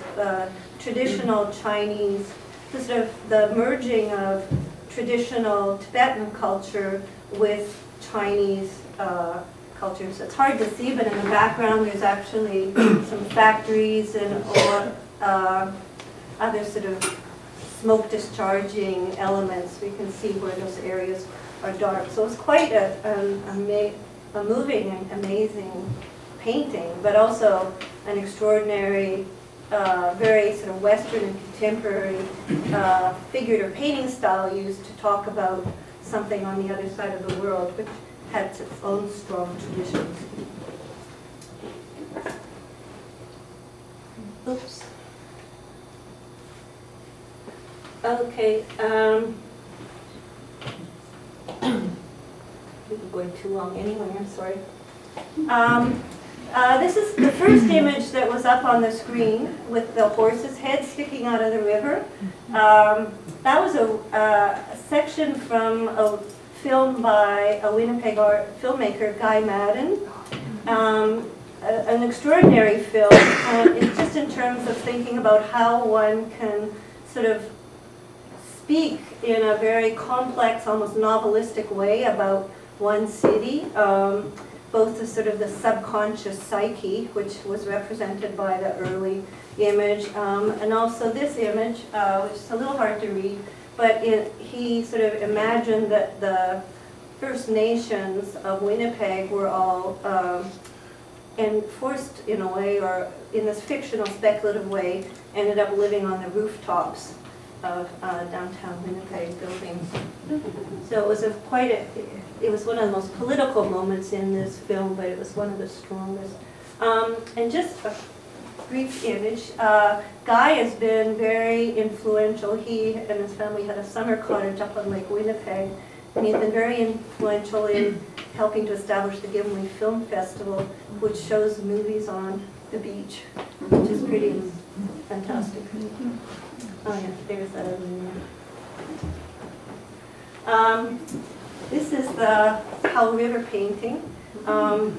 traditional Chinese, sort of the merging of traditional Tibetan culture with Chinese culture. So it's hard to see, but in the background there's actually some factories and other sort of smoke discharging elements. We can see where those areas are dark. So it's quite a moving and amazing painting, but also an extraordinary, very sort of Western and contemporary figurative painting style used to talk about something on the other side of the world, which has its own strong traditions. Oops. Okay. We're going too long anyway, I'm sorry. This is the first image that was up on the screen with the horse's head sticking out of the river. That was a section from a film by a Winnipeg filmmaker, Guy Madden. An extraordinary film, it's just in terms of thinking about how one can sort of speak in a very complex, almost novelistic way about one city, both the sort of the subconscious psyche, which was represented by the early image, and also this image, which is a little hard to read, but he sort of imagined that the First Nations of Winnipeg were all enforced in a way, or in this fictional speculative way, ended up living on the rooftops of downtown Winnipeg buildings. So it was it was one of the most political moments in this film, but it was one of the strongest. And just a brief image. Guy has been very influential. He and his family had a summer cottage up on Lake Winnipeg, and he's been very influential in helping to establish the Gimli Film Festival, which shows movies on the beach, which is pretty fantastic. Oh yeah, there's that over there. This is the Powell River painting. My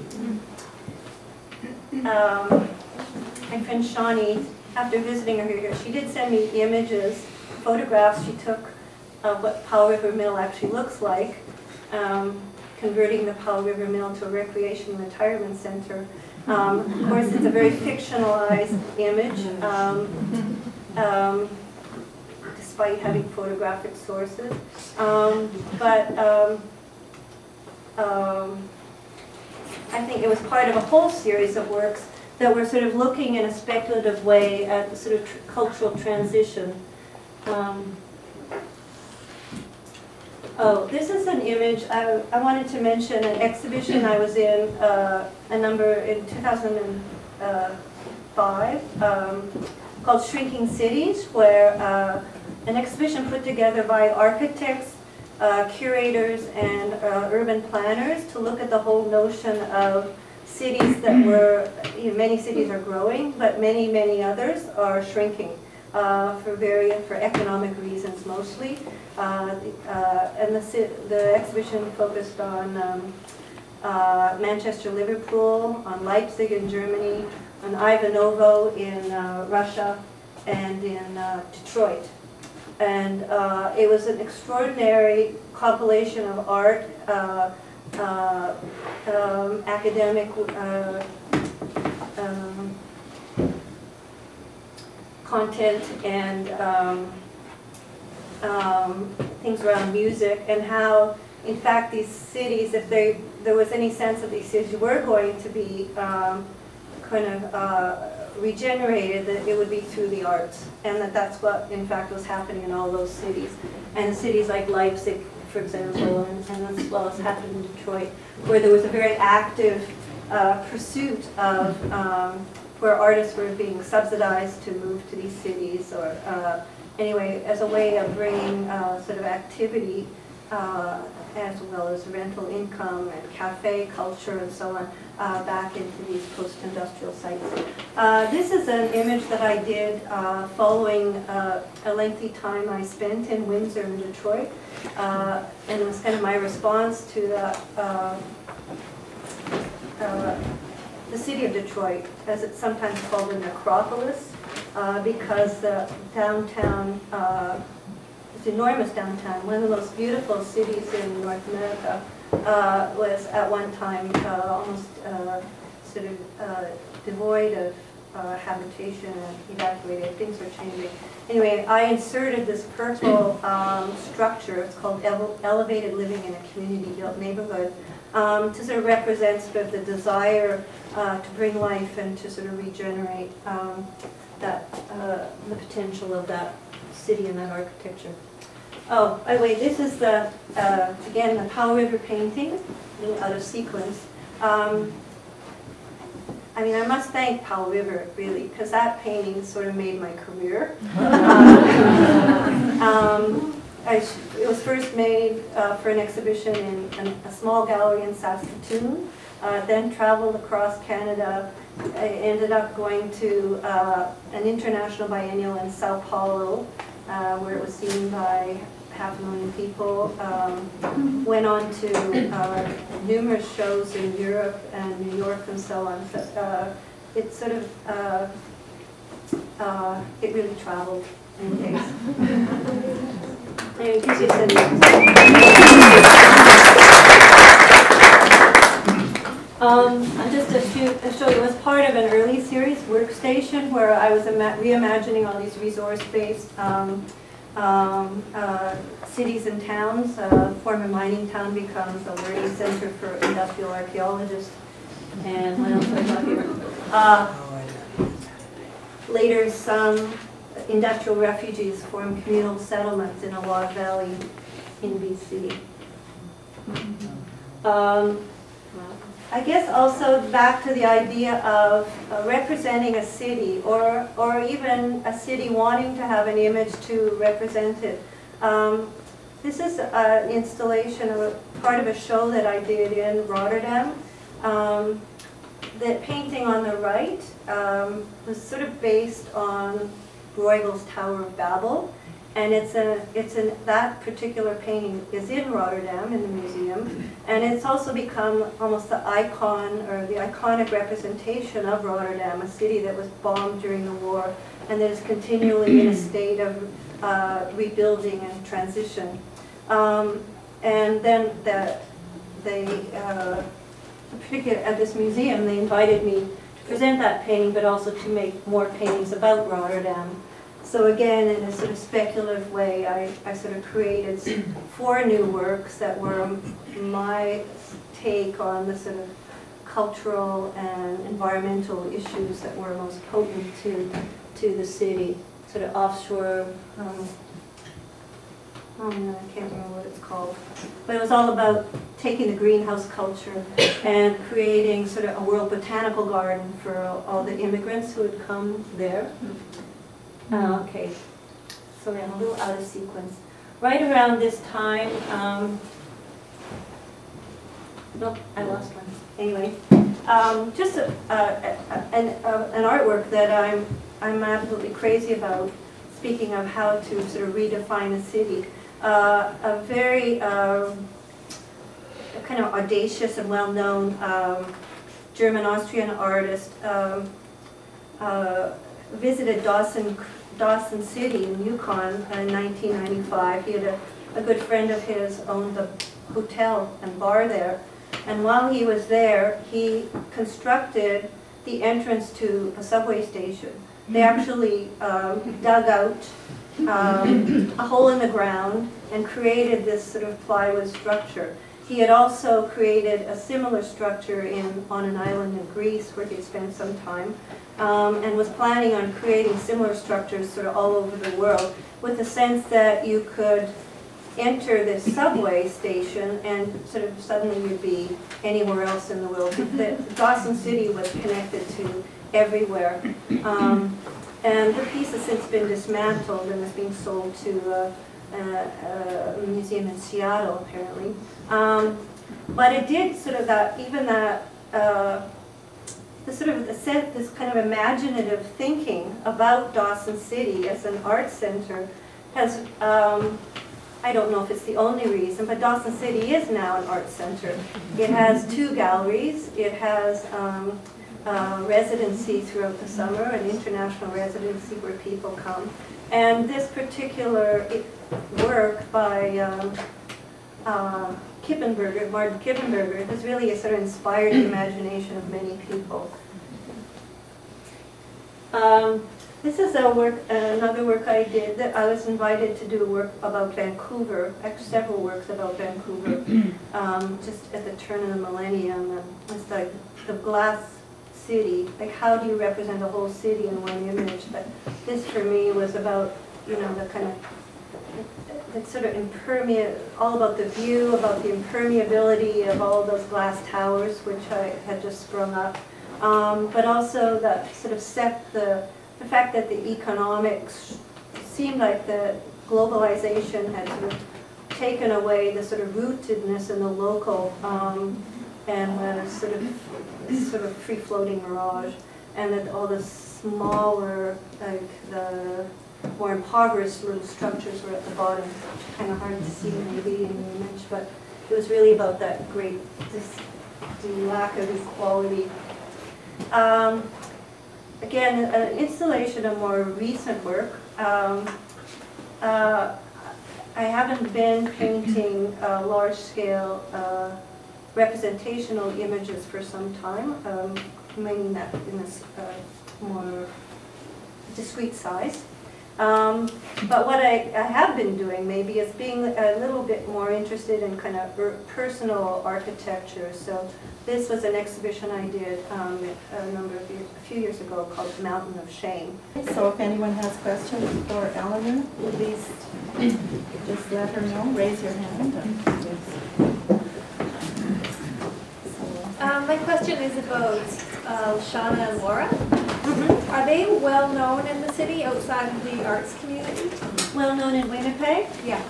friend Shawnee, after visiting her here, she did send me images, photographs she took of what Powell River Mill actually looks like, converting the Powell River Mill to a recreation retirement center. Of course, it's a very fictionalized image, despite having photographic sources. I think it was part of a whole series of works that were sort of looking in a speculative way at the sort of cultural transition. Oh, this is an image. I wanted to mention an exhibition I was in in 2005 called Shrinking Cities, where an exhibition put together by architects, curators, and urban planners to look at the whole notion of cities that were, many cities are growing, but many, many others are shrinking for economic reasons mostly. And the exhibition focused on Manchester, Liverpool, on Leipzig in Germany, on Ivanovo in Russia, and in Detroit. And it was an extraordinary compilation of art, academic content, and things around music, and how, in fact, these cities, if there was any sense that these cities were going to be kind of regenerated, that it would be through the arts, and that's what, in fact, was happening in all those cities. And cities like Leipzig, for example, and as well as happened in Detroit, where there was a very active pursuit of where artists were being subsidized to move to these cities, or anyway, as a way of bringing sort of activity as well as rental income and cafe culture and so on back into these post-industrial sites. This is an image that I did following a lengthy time I spent in Windsor and Detroit, and it was kind of my response to the city of Detroit, as it's sometimes called the necropolis, because the downtown, it's enormous downtown, one of the most beautiful cities in North America, was at one time almost sort of devoid of habitation and evacuated. Things are changing. Anyway, I inserted this purple structure. It's called elevated living in a community-built neighborhood, to sort of represent sort of the desire to bring life and to sort of regenerate that the potential of that city and that architecture. Oh, by the way, this is the again the Powell River painting, a little out of sequence. I mean, I must thank Powell River, really, because that painting sort of made my career. It was first made for an exhibition in a small gallery in Saskatoon, then traveled across Canada. I ended up going to an international biennial in Sao Paulo, where it was seen by 500,000 people. Went on to numerous shows in Europe and New York and so on. So it sort of, it really traveled in days. Anyway, gives you some just to show you, as part of an early series, Workstation, where I was reimagining all these resource-based cities and towns. Former mining town becomes a learning center for industrial archaeologists. And what else have I got here? Later, some industrial refugees formed communal settlements in a log valley in BC. I guess also back to the idea of representing a city, or even a city wanting to have an image to represent it. This is an installation of part of a show that I did in Rotterdam. The painting on the right was sort of based on Bruegel's Tower of Babel. And that particular painting is in Rotterdam in the museum, and it's also become almost the icon or the iconic representation of Rotterdam, a city that was bombed during the war and that is continually in a state of rebuilding and transition. And then particularly at this museum, they invited me to present that painting, but also to make more paintings about Rotterdam. So again, in a sort of speculative way, I sort of created 4 new works that were my take on the sort of cultural and environmental issues that were most potent to the city. Sort of offshore, I can't remember what it's called. But it was all about taking the greenhouse culture and creating sort of a world botanical garden for all the immigrants who had come there. Okay, so I'm a little out of sequence. Right around this time, nope, I lost one. Anyway, just an artwork that I'm absolutely crazy about. Speaking of how to sort of redefine a city, a very kind of audacious and well-known German-Austrian artist visited Dawson City in Yukon in 1995. He had a good friend of his owned a hotel and bar there. And while he was there, he constructed the entrance to a subway station. They actually dug out a hole in the ground and created this sort of plywood structure. He had also created a similar structure on an island in Greece where he had spent some time, and was planning on creating similar structures sort of all over the world, with the sense that you could enter this subway station and sort of suddenly you'd be anywhere else in the world. Dawson City was connected to everywhere. And the piece has since been dismantled and is being sold to a museum in Seattle, apparently. But it did sort of that, even that, this kind of imaginative thinking about Dawson City as an art center has, I don't know if it's the only reason, but Dawson City is now an art center. It has 2 galleries. It has residency throughout the summer, an international residency where people come. And this particular work by Martin Kippenberger has really sort of inspired the imagination of many people. This is another work I did. That I was invited to do a work about Vancouver, actually several works about Vancouver, just at the turn of the millennium. It's like the glass city, like how do you represent a whole city in one image? But this for me was about, you know, the kind of, it's sort of all about the view, about the impermeability of all those glass towers which I had just sprung up. But also that sort of set the fact that the economics seemed like the globalization had sort of taken away the sort of rootedness in the local and was sort of free-floating mirage, and that all the smaller, like the more impoverished little structures were at the bottom. Kind of hard to see maybe in the image, but it was really about that great the lack of equality. Again, an installation of more recent work. I haven't been painting large-scale representational images for some time, mainly in this more discrete size. But what I have been doing maybe is being a little bit more interested in kind of personal architecture. So this was an exhibition I did a few years ago called Mountain of Shame. So if anyone has questions for Eleanor, please just let her know, raise your hand. My question is about Shauna and Laura. Are they well known in the city outside of the arts community? Well known in Winnipeg? Yeah.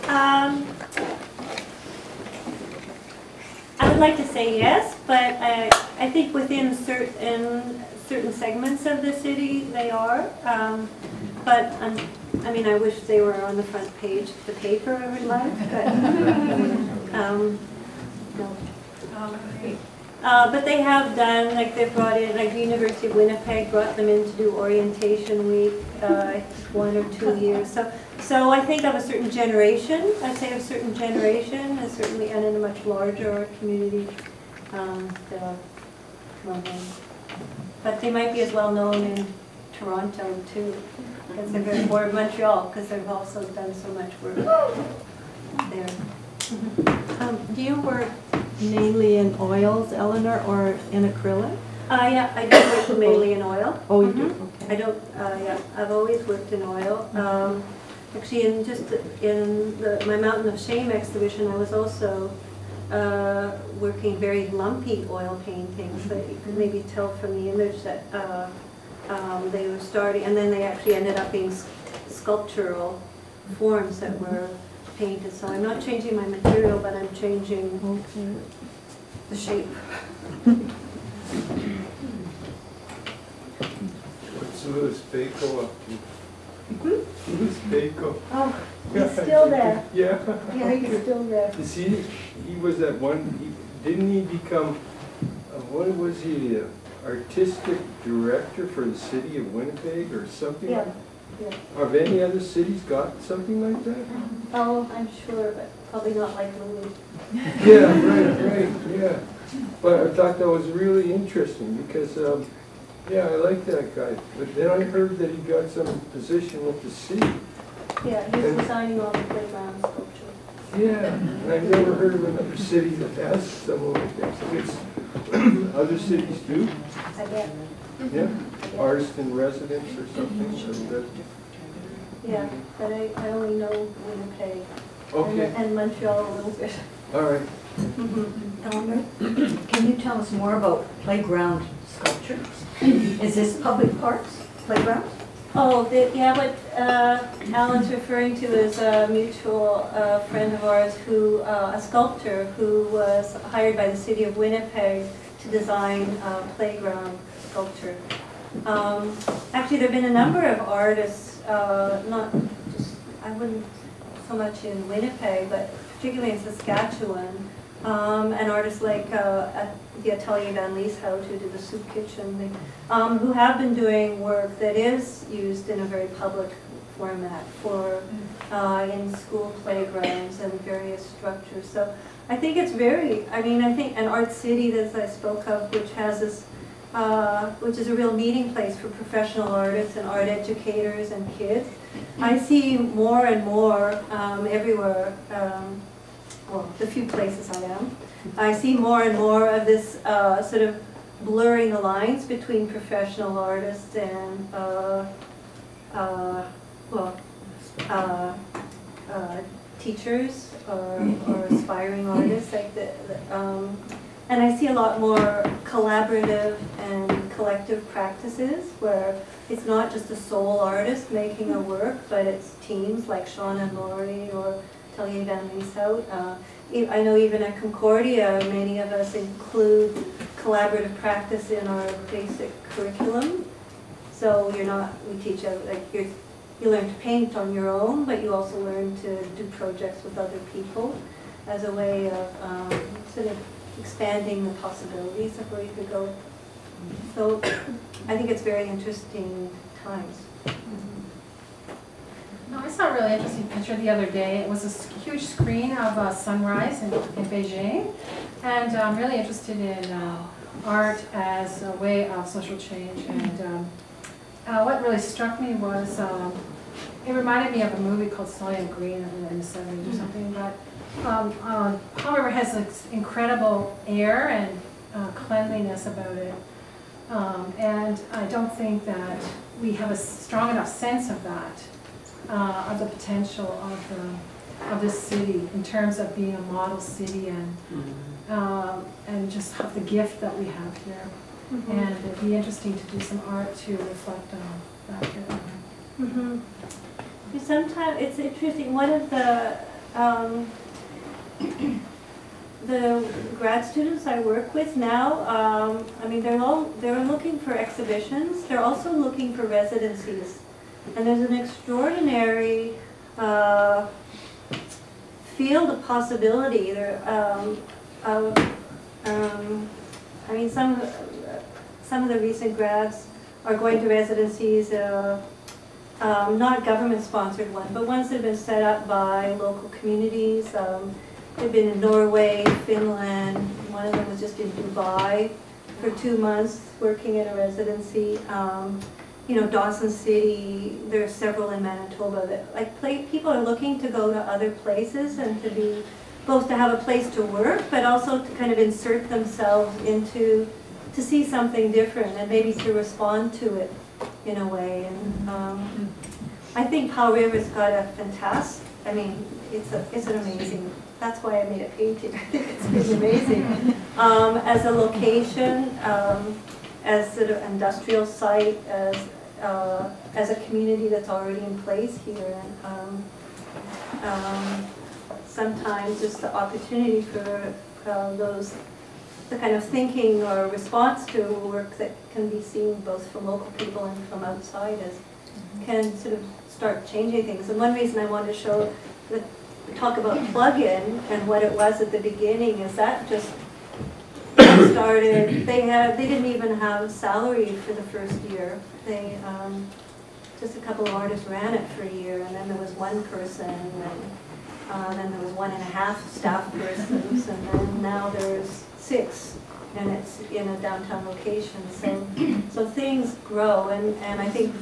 I would like to say yes, but I think within certain segments of the city they are. But I mean, I wish they were on the front page of the paper every life. But no. Great. But they have done, like they've brought in, like the University of Winnipeg brought them in to do orientation week, 1 or 2 years. So I think of a certain generation, I'd say of a certain generation, and certainly and in a much larger community, they're well known. But they might be as well known in Toronto too, because they're very, or Montreal, because they've also done so much work there. Do you work mainly in oils, Eleanor, or in acrylic? Yeah, I do work mainly in oil. Oh, you do? Okay. I don't, yeah, I've always worked in oil. Actually, in my Mountain of Shame exhibition, I was also working very lumpy oil paintings that you can maybe tell from the image that they were starting, and then they actually ended up being sculptural forms that were painted. So I'm not changing my material, but I'm changing the shape. What's Louis Bacon up to? Louis Bacon. Oh, he's still there. Yeah. Yeah, he's still there. You see, he was at one, didn't he become, what was he, artistic director for the city of Winnipeg or something? Yeah. Yeah. Have any other cities got something like that? Oh, I'm sure, but probably not like Louis. Yeah, right, yeah. But I thought that was really interesting because, yeah, I like that guy. But then I heard that he got some position with the city. Yeah, he's designing all the playground sculptures. Yeah, and I've never heard of another city that has someone like that. So it's, other cities do? I bet. Yeah, artist in residence or something. So that, yeah, but I only know Winnipeg. okay. And Montreal a little bit. All right. Eleanor, can you tell us more about playground sculptures? Is this public parks, playground? Oh, yeah, what Alan's referring to is a mutual friend of ours who, a sculptor who was hired by the city of Winnipeg to design playground sculpture. Actually, there have been a number of artists, not just, I wouldn't so much in Winnipeg, but particularly in Saskatchewan, and artists like at the Atelier Van Lieshout, who did the soup kitchen, who have been doing work that is used in a very public format for in school playgrounds and various structures. So I think it's very, I think an art city that I spoke of, which has this, which is a real meeting place for professional artists and art educators and kids. I see more and more everywhere, well, the few places I am, I see more and more of this sort of blurring the lines between professional artists and teachers or aspiring artists, like and I see a lot more collaborative and collective practices where it's not just a sole artist making a work, but it's teams like Shauna and Laurie or Atelier Van Lieshout. I know even at Concordia, many of us include collaborative practice in our basic curriculum. So we teach, you learn to paint on your own, but you also learn to do projects with other people as a way of sort of expanding the possibilities of where you could go. So I think it's very interesting times. No, I saw a really interesting picture the other day. It was a huge screen of sunrise in Beijing, and I'm really interested in art as a way of social change. And what really struck me was it reminded me of a movie called Soylent Green in the 70s or something. But Powell River has this incredible air and cleanliness about it, and I don't think that we have a strong enough sense of that. Of the potential of this city in terms of being a model city and just the gift that we have here. And it'd be interesting to do some art to reflect on that. Sometimes it's interesting. One of the grad students I work with now, they're looking for exhibitions. They're also looking for residencies. And there's an extraordinary field of possibility. There, some of the recent grads are going to residencies, not government-sponsored ones, but ones that have been set up by local communities. They've been in Norway, Finland. One of them was just in Dubai for 2 months working in a residency. Dawson City, there are several in Manitoba that people are looking to go to other places and to be both to have a place to work, but also to kind of insert themselves to see something different and maybe to respond to it in a way. And I think Powell River's got a fantastic, it's an amazing, that's why I made a painting. I think it's pretty amazing. As a location, as sort of industrial site, as a community that's already in place here, and sometimes just the opportunity for the kind of thinking or response to work that can be seen both from local people and from outside can sort of start changing things. And one reason I wanted to talk about plug-in and what it was at the beginning is that just started, they didn't even have salary for the first year. They just a couple of artists ran it for a year, and then there was one person, and then there was 1.5 staff persons, and then now there's 6, and it's in a downtown location. So things grow, and I think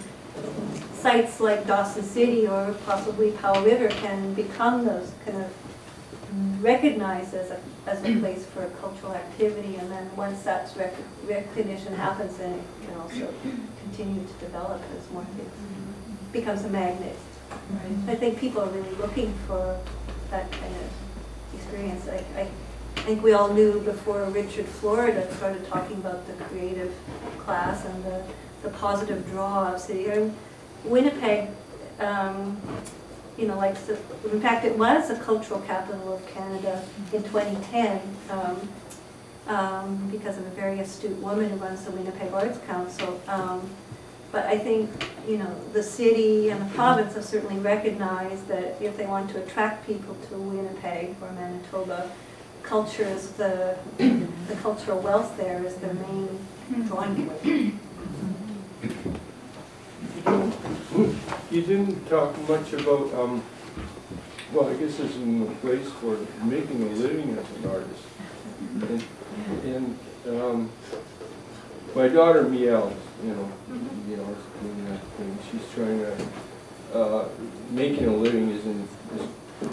sites like Dawson City or possibly Powell River can become those kind of recognized as a place for cultural activity, and then once that recognition happens, then it can also continue to develop as more things becomes a magnet. Right. I think people are really looking for that kind of experience. I think we all knew before Richard Florida started talking about the creative class and the positive draw of city. Winnipeg, you know, like, in fact, it was the cultural capital of Canada in 2010 because of a very astute woman who runs the Winnipeg Arts Council. But I think, you know, the city and the province have certainly recognized that if they want to attract people to Winnipeg or Manitoba, culture is the cultural wealth there is their main drawing point. You didn't talk much about, well, I guess this isn't a place for making a living as an artist. And my daughter meows, you know, doing that thing. She's trying to, making a living is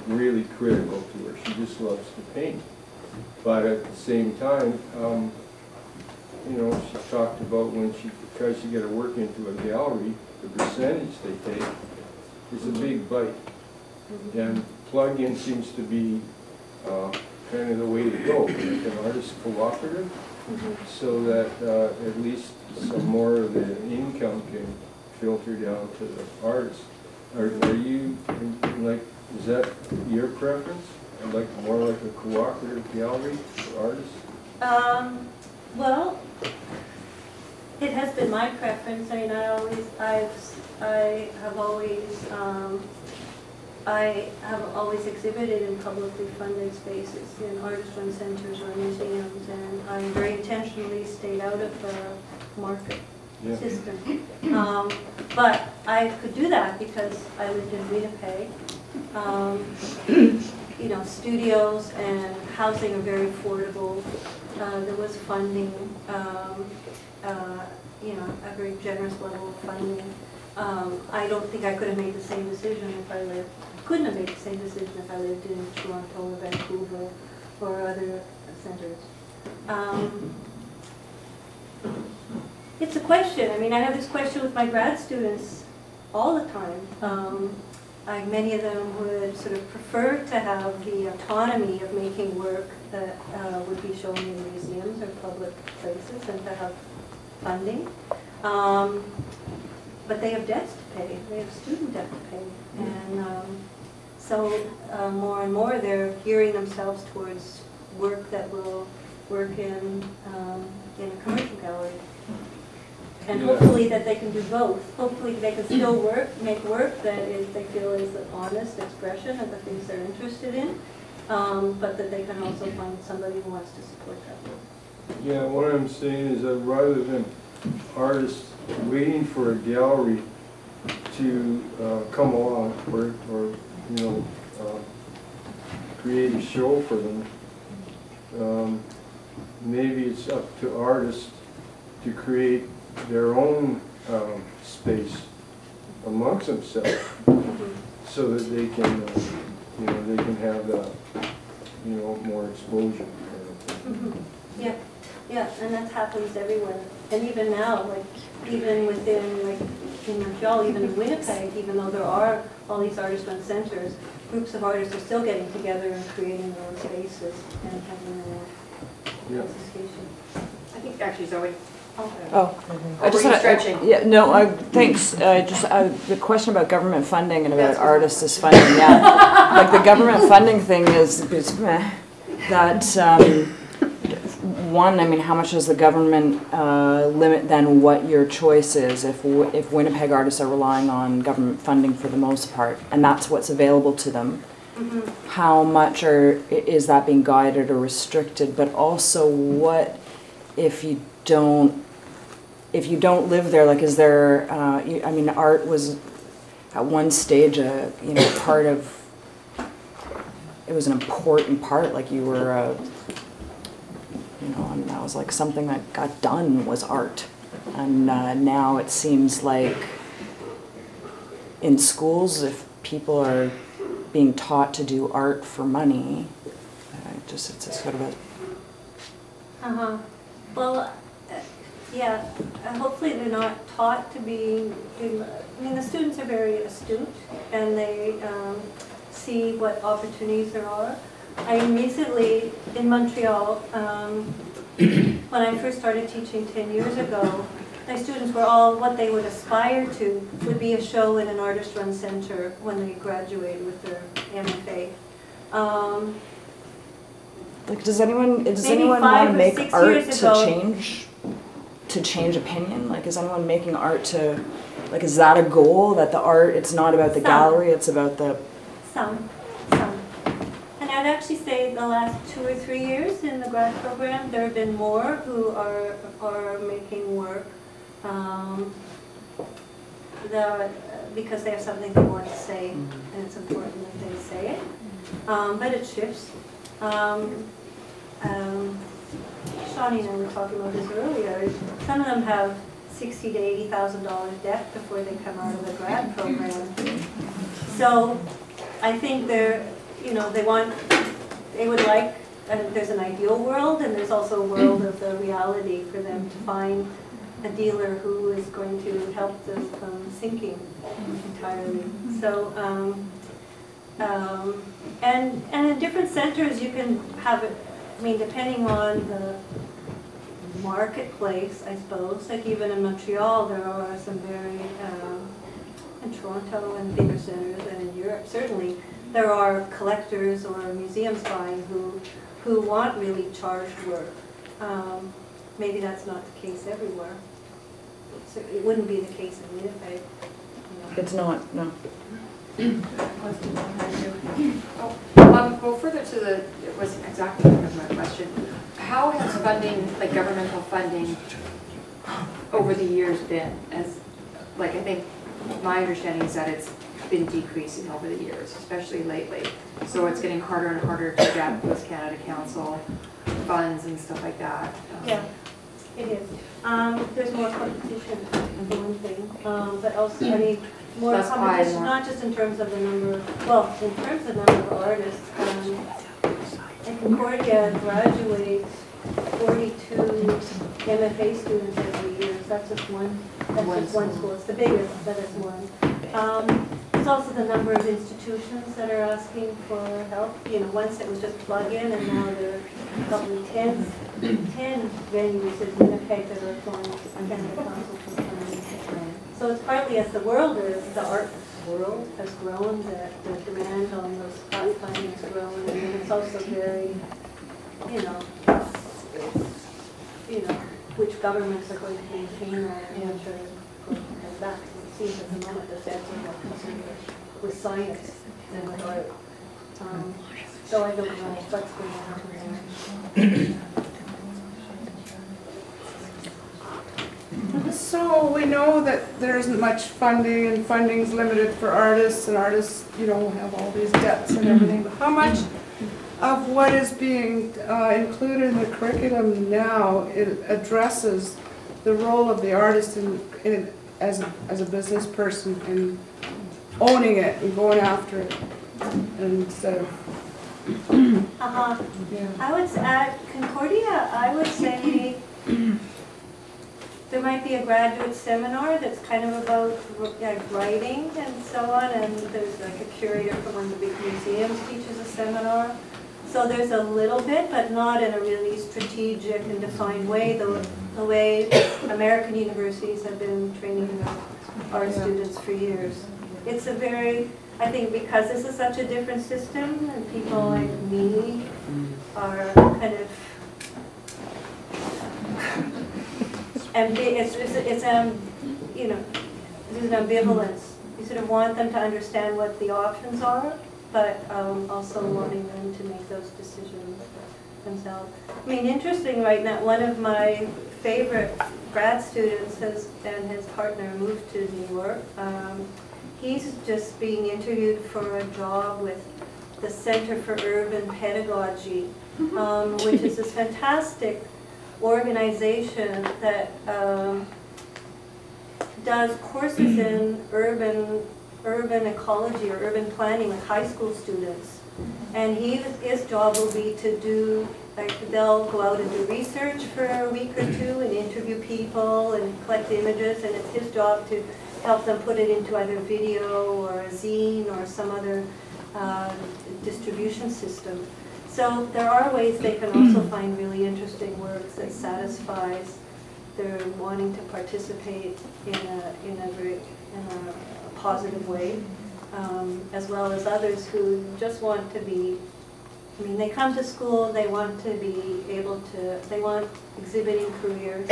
really critical to her. She just loves to paint. But at the same time, you know, she talked about when she tries to get her work into a gallery, the percentage they take is a big bite. And plug-in seems to be kind of the way to go, like an artist cooperative, so that at least some more of the income can filter down to the artists. Are you, like, is that your preference? Like more like a cooperative gallery for artists? Well, it has been my preference. I mean, I have always exhibited in publicly funded spaces, in artist-run centers or museums, and I very intentionally stayed out of the market system. But I could do that because I lived in Winnipeg. You know, studios and housing are very affordable. There was funding, you know, a very generous level of funding. I don't think I could have made the same decision if I lived, couldn't have made the same decision if I lived in Toronto or Vancouver or other centers. It's a question. I mean, I have this question with my grad students all the time. Many of them would sort of prefer to have the autonomy of making work that would be shown in museums or public places and to have funding. But they have debts to pay. They have student debt to pay. And so more and more they're gearing themselves towards work that will work in a commercial gallery. And hopefully that they can do both. Hopefully they can still make work that they feel is an honest expression of the things they're interested in, but that they can also find somebody who wants to support that work. Yeah, what I'm saying is that rather than artists waiting for a gallery to come along or you know, create a show for them, maybe it's up to artists to create their own space amongst themselves, so that they can, you know, they can have that, you know, more exposure. Yeah, yeah, and that happens everywhere. And even now, like, even within, like, in Montreal, even in Winnipeg, even though there are all these artist-run centers, groups of artists are still getting together and creating their own spaces and having their own association. I think actually Zoe. Oh, I just stretching. Yeah, no, thanks. Just the question about government funding and about artists' funding. Yeah, like the government funding thing is meh. That one. I mean, how much does the government limit then what your choice is? If Winnipeg artists are relying on government funding for the most part, and that's what's available to them, how much is that being guided or restricted? But also, what if you don't live there? Like, is there? I mean, art was at one stage part of. It was an important part. Like you were, and that was like something that got done was art, and now it seems like in schools, if people are being taught to do art for money, it's a sort of a. Well. Yeah, hopefully they're not taught to be, I mean, the students are very astute and they see what opportunities there are. I mean, recently in Montreal, when I first started teaching 10 years ago, my students were all, what they would aspire to would be a show in an artist-run center when they graduated with their MFA. Like, does anyone want 5 to or make 6 art years ago- to change opinion? Like, is anyone making art to, like, is that a goal, that the art, it's not about the gallery, it's about the... Some. And I'd actually say the last 2 or 3 years in the grad program, there have been more who are making work because they have something they want to say, and it's important that they say it. But it shifts. Shawnee and I were talking about this earlier. Some of them have $60,000 to $80,000 debt before they come out of the grad program. So I think they're, you know, they would like, there's an ideal world, and there's also a world of the reality for them to find a dealer who is going to help them from sinking entirely. So, and in different centers you can have it, I mean, depending on the marketplace, I suppose, like even in Montreal there are some very, in Toronto and bigger centers, and in Europe certainly, there are collectors or museums buying who want really charged work. Maybe that's not the case everywhere. So it wouldn't be the case in Winnipeg. It's not, no. Well, further to the, it wasn't exactly part of my question. How has funding, like governmental funding, over the years been? As, like, I think my understanding is that it's been decreasing over the years, especially lately. So it's getting harder and harder to get Post Canada Council funds and stuff like that. Yeah, it is. There's more competition, for one thing, but also, I mean, more Less competition, more. not just in terms of the number, well, in terms of number of artists. In Concordia graduates 42 MFA students every year. So that's just one school. It's the biggest, but it's one. It's also the number of institutions that are asking for help. You know, once it was just plug-in, and now there are probably 10 venues in Winnipeg that are going to Canada Council for funding. So it's partly as the world is, the art world has grown, the demand on those funding has grown, and then it's also very, you know, which governments are going to maintain that, and which are going to come back. It seems at the moment the feds are more concerned with science than with art. So I don't know what's going to happen there. So we know that there isn't much funding, and funding's limited for artists, and artists, you know, have all these debts and everything. But how much of what is being included in the curriculum now, it addresses the role of the artist as a business person and owning it and going after it instead of I would say at Concordia, I would say there might be a graduate seminar that's kind of about like writing and so on, and there's like a curator from one of the big museums teaches a seminar. So there's a little bit, but not in a really strategic and defined way, the way American universities have been training their art students for years. It's a very, I think because this is such a different system, and people like me are kind of, and it's you know, there's an ambivalence. You sort of want them to understand what the options are, but also wanting them to make those decisions themselves. I mean, interesting right now, one of my favorite grad students and his partner moved to New York. He's just being interviewed for a job with the Center for Urban Pedagogy, which is this fantastic organization that does courses in urban ecology or urban planning with high school students. And his job will be to do, like, they'll go out and do research for a week or two and interview people and collect images, and it's his job to help them put it into either video or a zine or some other distribution system. So there are ways they can also find really interesting works that satisfies they're wanting to participate in a positive way, as well as others who just want to be. I mean, they come to school, they want to be able to, they want exhibiting careers.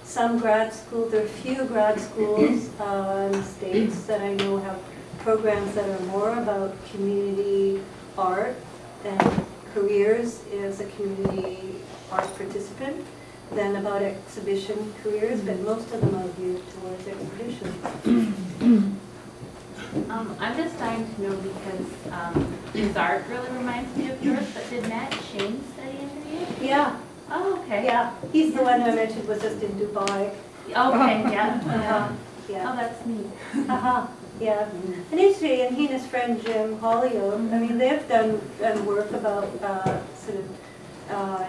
Some grad schools, there are few grad schools in the States that I know have programs that are more about community art and careers as a community art participant than about exhibition careers, but most of them are geared towards exhibition. I'm just dying to know because his art really reminds me of yours, but did Matt Shane study under you? Yeah. Oh, okay. Yeah, he's the one I mentioned was just in Dubai. Okay, yeah. Yeah. Oh, that's neat. Yeah. And interesting, and he and his friend Jim Hollyoak, I mean, they've done work about sort of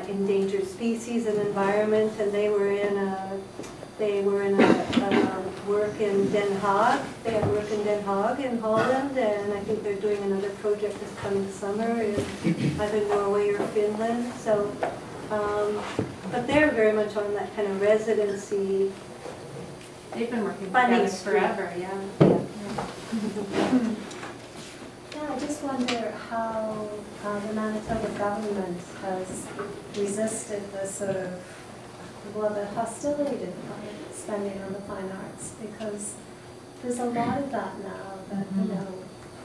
endangered species and environment, and they were in a work in Den Haag. They had work in Den Haag in Holland, and I think they're doing another project this coming summer in either Norway or Finland. So, but they're very much on that kind of residency. They've been working funding together forever, yeah. Yeah, I just wonder how the Manitoba government has resisted the sort of, well, the hostility to spending on the fine arts, because there's a lot of that now that, you know,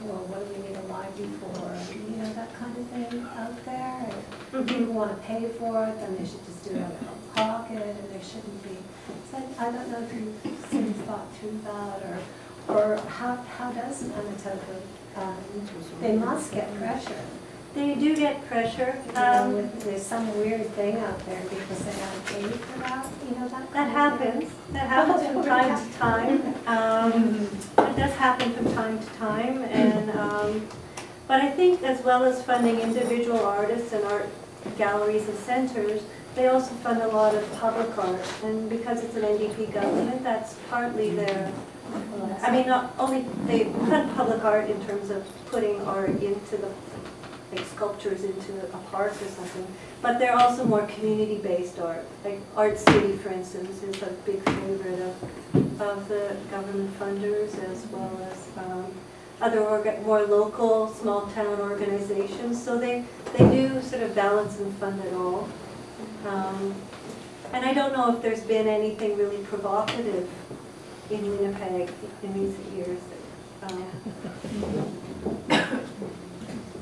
well, what do we need a library for, you know, that kind of thing out there. And people want to pay for it, then they should just do it out of their own pocket, and there shouldn't be. So I don't know if you've sort of thought through that, or how does Manitoba, they must get pressure. They do get pressure. There's some weird thing out there because they haven't paid for that, you know, that happens. That happens from time to time. It does happen from time to time, and but I think as well as funding individual artists and art galleries and centers, they also fund a lot of public art, and because it's an NDP government, that's partly their. I mean, not only they fund public art in terms of putting art into the, like sculptures into a park or something, but they're also more community-based art. Like Art City, for instance, is a big favorite of the government funders, as well as other more local, small-town organizations. So they do sort of balance and fund it all. And I don't know if there's been anything really provocative in Winnipeg in recent years.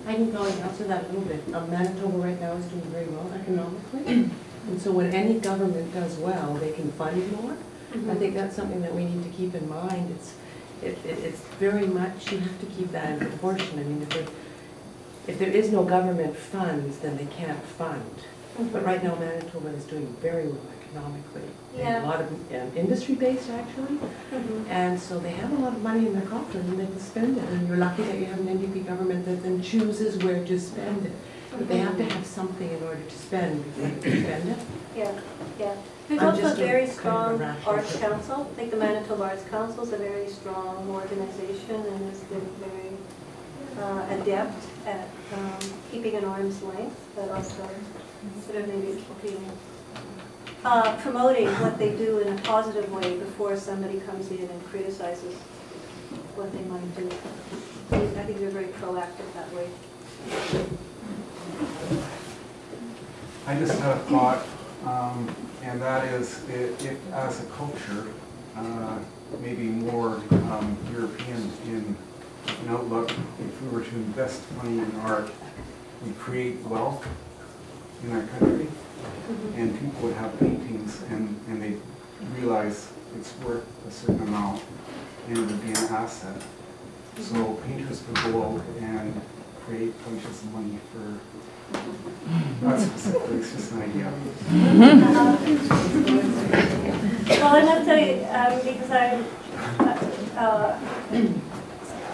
I can probably answer that a little bit. Manitoba right now is doing very well economically. And so when any government does well, they can fund more. I think that's something that we need to keep in mind. It's very much, you have to keep that in proportion. I mean, if there is no government funds, then they can't fund. But right now Manitoba is doing very well economically. Yeah. A lot of industry-based actually. And so they have a lot of money in their coffers and they can spend it. And you're lucky that you have an NDP government that then chooses where to spend it. But they have to have something in order to spend before they can spend it. Yeah, yeah. There's also a very strong arts council. I think the Manitoba Arts Council is a very strong organization and has been very adept at keeping an arm's length, but also sort of maybe promoting what they do in a positive way before somebody comes in and criticizes what they might do. I think they're very proactive that way. I just had a thought, and that is if as a culture, maybe more European in outlook, if we were to invest money in art, we create wealth in our country, and people would have paintings and they realize it's worth a certain amount and it would be an asset. So painters would go out and create bunches of money for, not specifically, it's just an idea. Well, I must tell you, because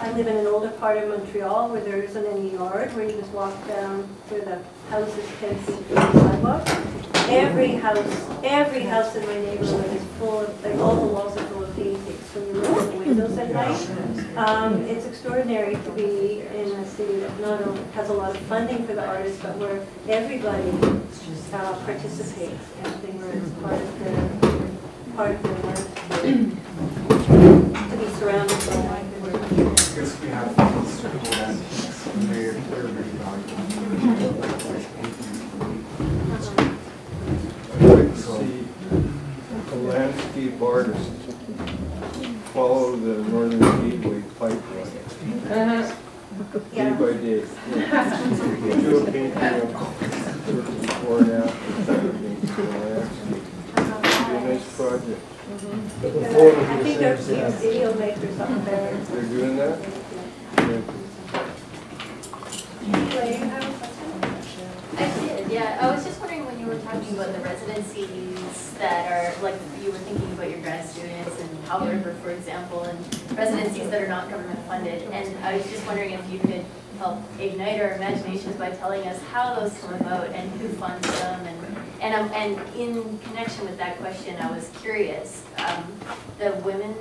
I live in an older part of Montreal where there isn't any yard, where you just walk down where the house is 10 feet from the sidewalk. Every house in my neighborhood is full of, like all the walls are full of paintings. when you look at the windows at night. It's extraordinary to be in a city that not only has a lot of funding for the artists, but where everybody participates and where it's part of their life to be surrounded by work. I guess we have circle antiques, and they're very valuable. I'd like to see a landscape artist follow the Northern Gateway pipeline. Day by day. Do a painting of sort of before and after the landscape. It'd be a nice project. I think there's video makers up there. They're doing that? Yeah. I did, yeah. I was just wondering when you were talking about the residencies that are, like, you were thinking about your grad students and Powell River, for example, and residencies that are not government funded. And I was just wondering if you could help ignite our imaginations by telling us how those come about and who funds them. And in connection with that question, I was curious, the women,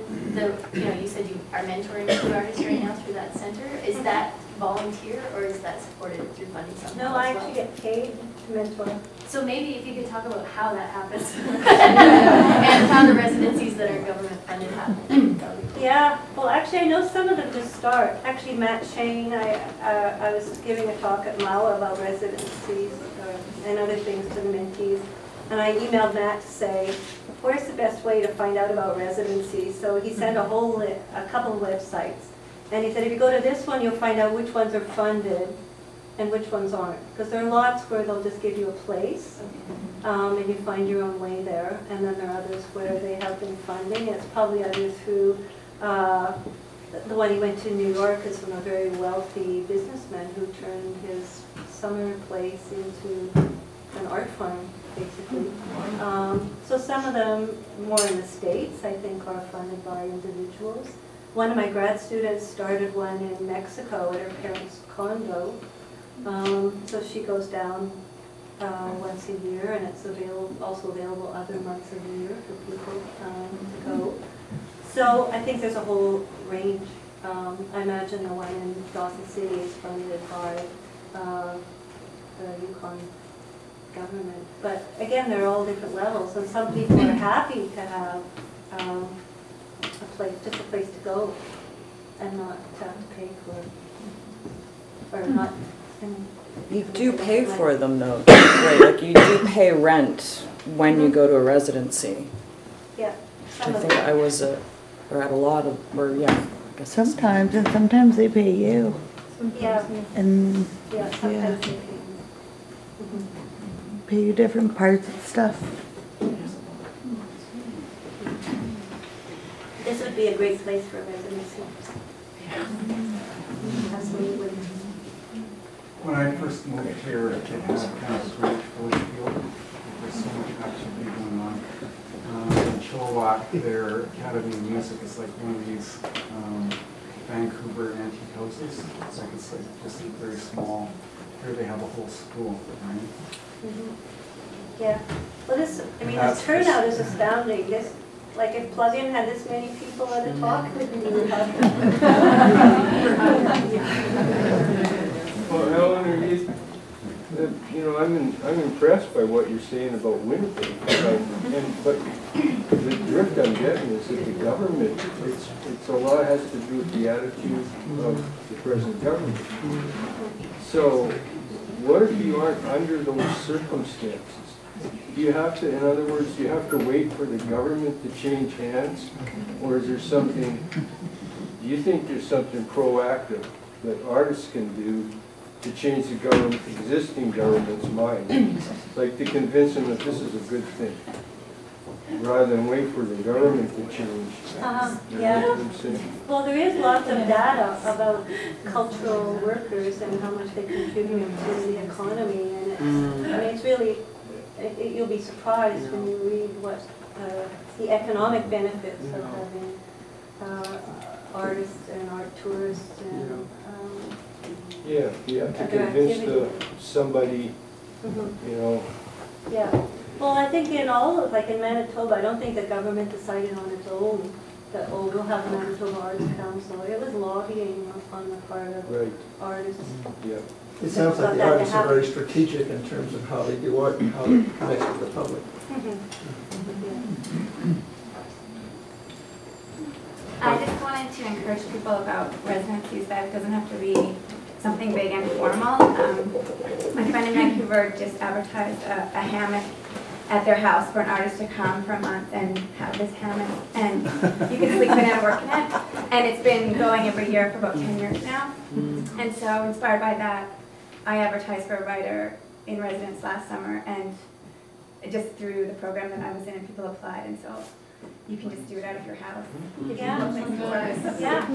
you said you are mentoring two artists right now through that center. Is that volunteer or is that supported through funding somehow? No, I actually get paid to mentor. So maybe if you could talk about how that happens and how the residencies that are government funded happen. Yeah, well, actually, I know some of them just start. Actually, Matt Shane, I was giving a talk at MAWA about residencies and other things to the mentees, and I emailed Matt to say, where's the best way to find out about residencies? So he sent a couple of websites, and he said, if you go to this one, you'll find out which ones are funded and which ones aren't. Because there are lots where they'll just give you a place, and you find your own way there. And then there are others where they have been funding. It's probably either through, the one he went to New York is from a very wealthy businessman who turned his summer place into an art farm, basically. So some of them, more in the States, I think, are funded by individuals. One of my grad students started one in Mexico at her parents' condo. So she goes down once a year, and it's also available other months of the year for people to go. So I think there's a whole range. I imagine the one in Dawson City is funded by the Yukon government. But again, they're all different levels, and some people are happy to have just a place to go, and not to have to pay for, or not. You do pay for them though, right? Like you do pay rent when you go to a residency. Yeah. I think I was at a lot of, or yeah. I guess Sometimes, and sometimes they pay you. Yeah. And Yeah, sometimes they pay. pay you different parts of stuff. This would be a great place for a residency. Absolutely. When I first moved here, it had kind of a great village feel. There's so much activity going on. In Chilliwack, their Academy of Music is like one of these Vancouver antique houses. It's like just very small. Here they have a whole school, right? Yeah. Well, the turnout is astounding. Like if Plug-in had this many people at a talk, we would have. Well, Eleanor, I'm impressed by what you're saying about Winnipeg. But the drift I'm getting is that the government, it's a lot has to do with the attitude of the present government. So, what if you aren't under those circumstances? Do you have to, in other words, do you have to wait for the government to change hands? Or is there something, do you think there's something proactive that artists can do to change the existing government's mind? Like to convince them that this is a good thing, rather than wait for the government to change. Yeah. Well, there is lots of data about cultural workers and how much they contribute to the economy. And it's really, you'll be surprised when you read what the economic benefits of having artists and art tourists and yeah, you have to convince somebody, Yeah. Well, I think in all of, like in Manitoba, I don't think the government decided on its own that, oh, we'll have a Manitoba Arts Council. It was lobbying on the part of artists. Yeah. It sounds like the artists are very strategic in terms of how they do art and how it connects with the public. I just wanted to encourage people about residencies that it doesn't have to be something big and formal. My friend in Vancouver just advertised a hammock at their house for an artist to come for a month and have this hammock, and you can sleep in it and work in it. And it's been going every year for about 10 years now. And so inspired by that, I advertised for a writer in residence last summer, and just through the program that I was in, people applied, and so you can just do it out of your house. Yeah. Yeah.